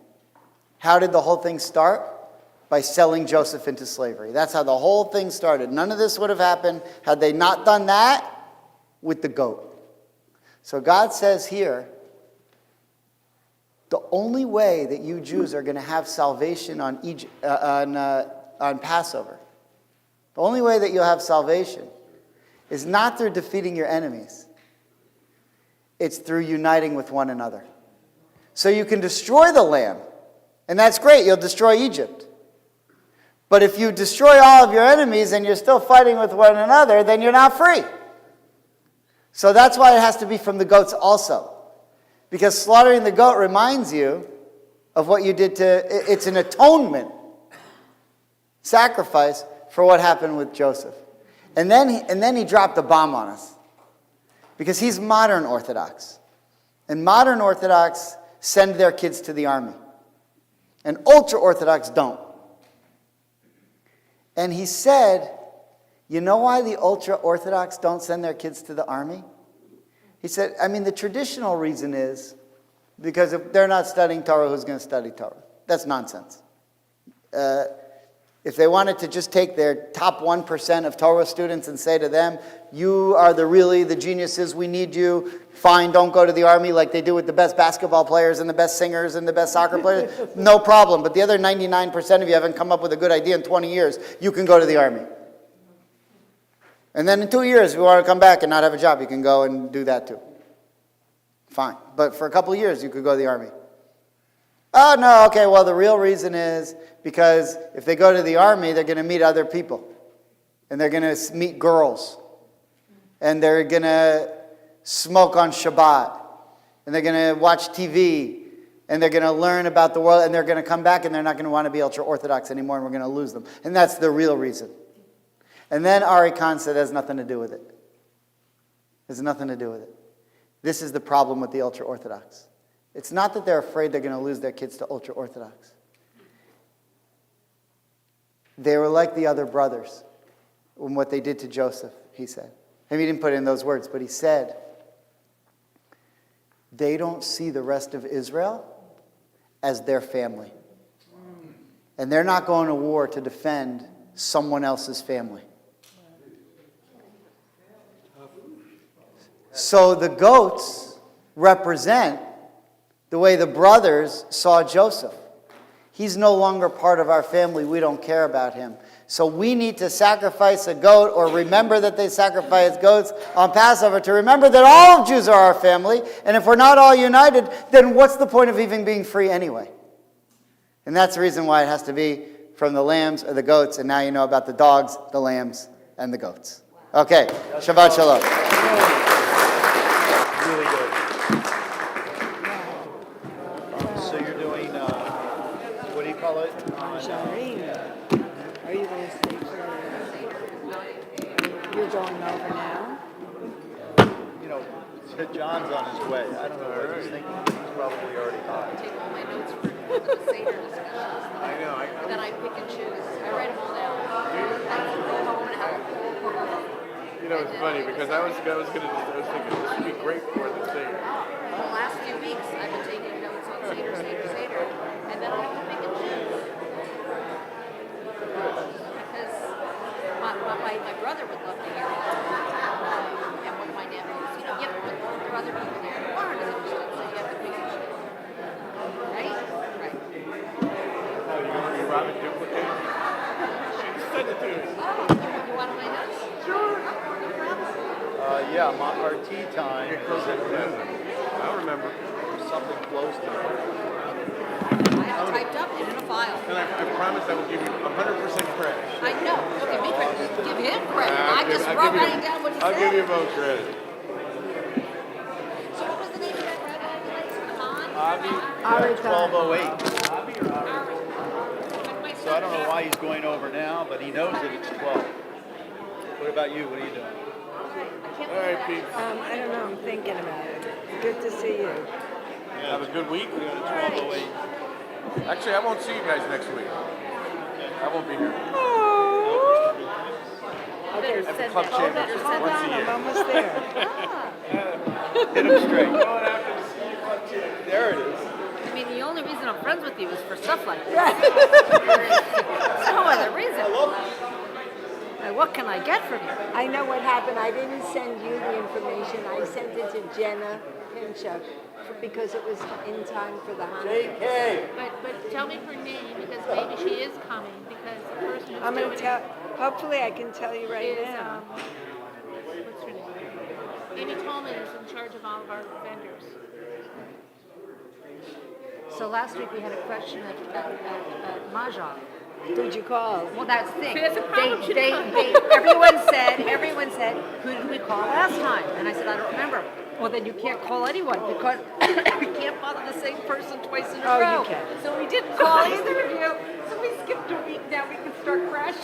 How did the whole thing start? By selling Joseph into slavery. That's how the whole thing started. None of this would have happened had they not done that with the goat. So God says here, the only way that you Jews are going to have salvation on Passover, the only way that you'll have salvation is not through defeating your enemies. It's through uniting with one another. So you can destroy the lamb, and that's great. You'll destroy Egypt. But if you destroy all of your enemies and you're still fighting with one another, then you're not free. So that's why it has to be from the goats also. Because slaughtering the goat reminds you of what you did it's an atonement sacrifice for what happened with Joseph. And then he dropped a bomb on us. Because he's modern Orthodox. And modern Orthodox send their kids to the army. And ultra-Orthodox don't. And he said, you know why the ultra-Orthodox don't send their kids to the army? He said, the traditional reason is because if they're not studying Torah, who's going to study Torah? That's nonsense. If they wanted to just take their top 1% of Torah students and say to them, you are really the geniuses, we need you, fine, don't go to the army like they do with the best basketball players and the best singers and the best soccer players, no problem. But the other 99% of you haven't come up with a good idea in 20 years, you can go to the army. And then in 2 years, if you want to come back and not have a job, you can go and do that too. Fine. But for a couple of years, you could go to the army. Oh, no, okay, well, the real reason is because if they go to the army, they're going to meet other people. And they're going to meet girls. And they're going to smoke on Shabbat. And they're going to watch TV. And they're going to learn about the world. And they're going to come back and they're not going to want to be ultra-Orthodox anymore. And we're going to lose them. And that's the real reason. And then Ari Khan said it has nothing to do with it. There's nothing to do with it. This is the problem with the ultra-Orthodox. It's not that they're afraid they're going to lose their kids to ultra-Orthodox. They were like the other brothers in what they did to Joseph, he said. Maybe he didn't put it in those words, but he said, they don't see the rest of Israel as their family. And they're not going to war to defend someone else's family. So the goats represent the way the brothers saw Joseph. He's no longer part of our family. We don't care about him. So we need to sacrifice a goat or remember that they sacrifice goats on Passover to remember that all of Jews are our family. And if we're not all united, then what's the point of even being free anyway? And that's the reason why it has to be from the lambs or the goats. And now you know about the dogs, the lambs, and the goats. Okay, Shabbat Shalom. Really good. So you're doing, what do you call it? Are you going to stay for, you're going over now? John's on his way. I don't know what he's thinking. He's probably already high. Take all my notes for the Seder discussions. I know. Then I pick and choose. I write them all down. I go home and have a whole program. It's funny because I was thinking this would be great for the Seder. The last few weeks, I've been taking notes on Seder, and then I have to pick and choose. Because my brother would love to hear it. And one of my nephews, there are other people there who aren't as interested, so you have to pick and choose. Right? Right. Oh, you want to Robin duplicate? Send it to me. Oh, you want my notes? Sure. No problem. Yeah, our tea time is at noon. I remember. Something close to it. I have it typed up and in a file. And I promise I will give you 100% credit. I know. Okay, just writing down what he I'll give said. you both credit. So what was the name of that rabbi place? Yeah, 1208. So I don't know why he's going over now, but he knows that it's 12. What about you? What are you doing? All right, Pete. I don't know, I'm thinking about it. Good to see you. Have a good week. We go to 1208. Actually, I won't see you guys next week. I won't be here. Okay, At the club championship hold once a on, year. I'm almost there. Hit him straight. Going after the senior club championship. There it is. I mean, the only reason I'm friends with you is for stuff like this. There's no other reason. Like, what can I get from you? I know what happened. I didn't send you the information. I sent it to Jenna Pinchuk because it was in time for the Hanukkah. But tell me her name because maybe she is coming because the person who's I'm going doing to tell, hopefully I can tell you it right is, now. what's her name? Amy Tolman is in charge of all of our vendors. So last week we had a question at Mahjong. Who'd you call? Well, that's the thing. See, that's a problem. Everyone said, who did we call last time? And I said, I don't remember. Well, then you can't call anyone because you can't bother the same person twice in a Oh, row. you can. So we didn't call either of you. So we skipped a week. Now we can start fresh.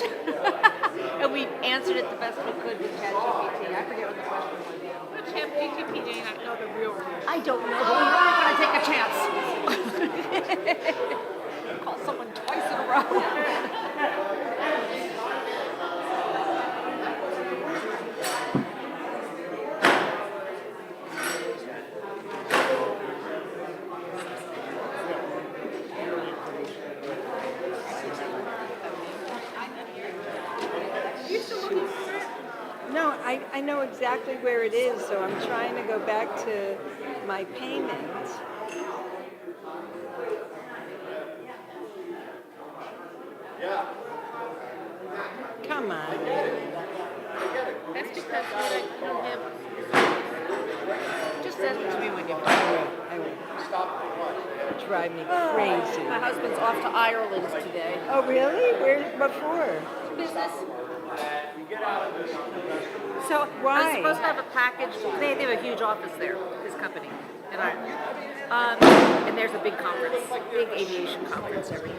And we answered it the best we could with ChatGPT. I forget what the question was now. But ChatGPT may not know the real reason. I don't know, but we weren't going to take a chance. Call someone twice in a row. No, I know exactly where it is, so I'm trying to go back to my payment. Come on. That's because we don't have. Just send it to me when you're done. I will. Drive me crazy. My husband's off to Ireland today. Oh, really? Where before? Business. So Why? I'm supposed to have a package. They have a huge office there, this company in Ireland. And there's a big conference, big aviation conference every year.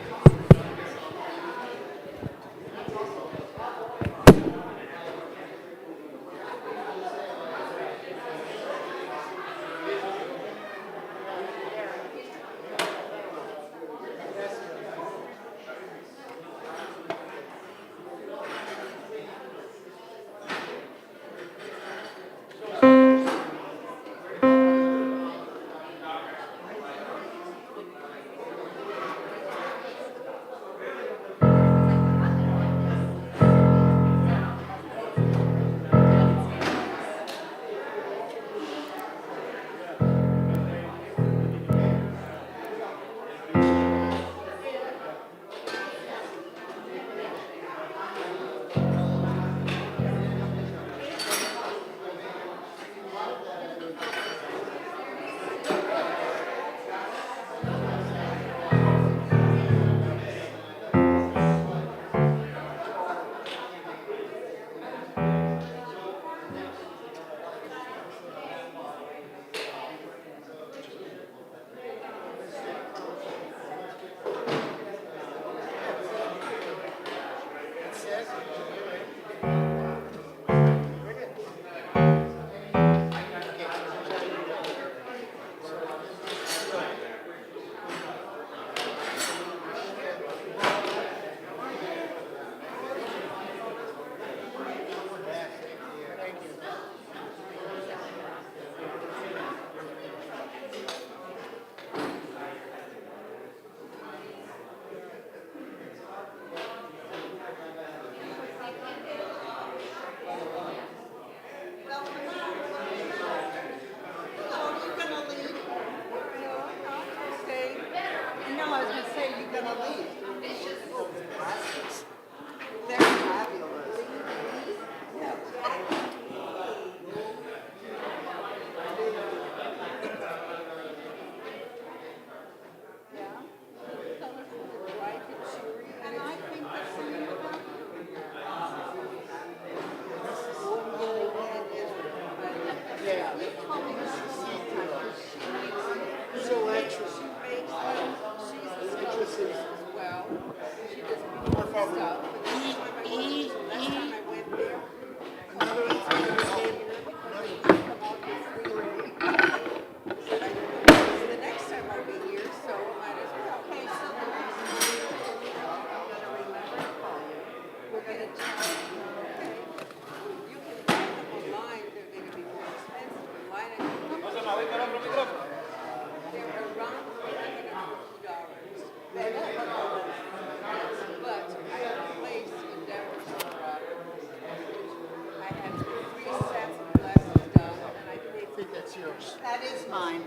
yours. That is mine.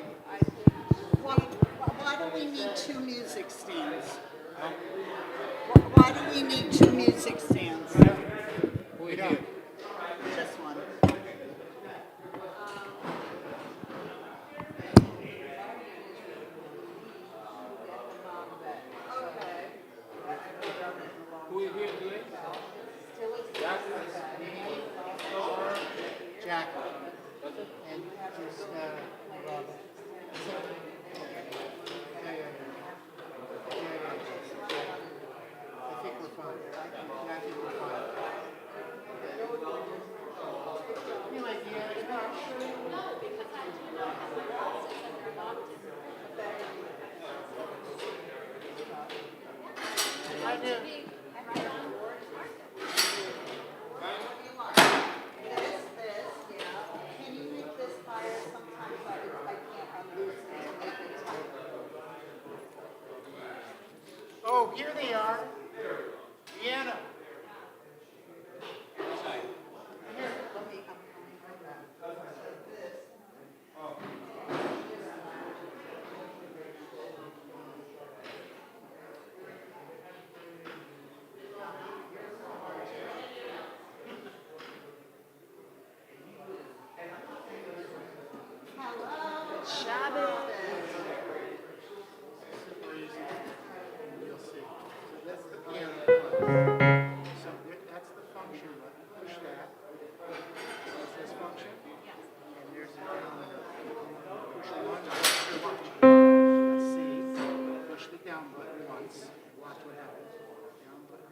Why do we need two music stands? Why do we need two music stands? We don't. Just one. Who are you here doing? Jackie. And just, Robert. I think we're fine. Yeah, I think we're fine. Anyway, I do. Can you make this higher? Sometimes I can't unloose it to make it tighter. Oh, here they are. Deanna. You'll see. So that's the piano. So that's the function button. Push that. Is this function? And there's the down and up. Push one. Watch. Let's see. Push the down button once. Watch what happens. Down button.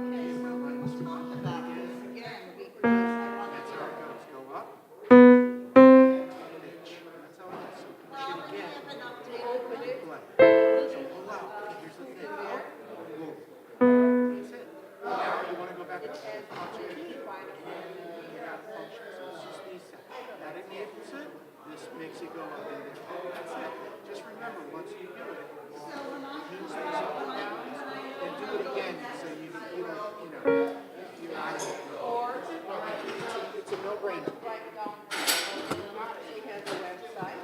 Okay, so let's talk about this again because I want That's to. how it goes. Go up. Pitch. That's how it is. So push Well, it let me again. have an update. Play. So pull out. Here's the thing. Move. That's it. Now you want to go back up. Function. Get out of function. So it's just these. That enables it. This makes it go up and down. That's it. Just remember, once you do it, use these up and downs, and do it again so you don't, you're out of it. Well, it's a no-brainer. She has a website.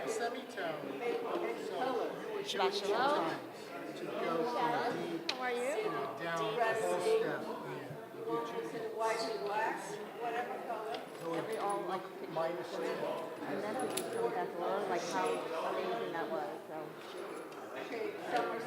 Semitone. So you would change your time to go from D How are you? down the whole step. White and black, whatever color. Every all like Minus two. and then we just told that like how amazing that was. So Okay, summer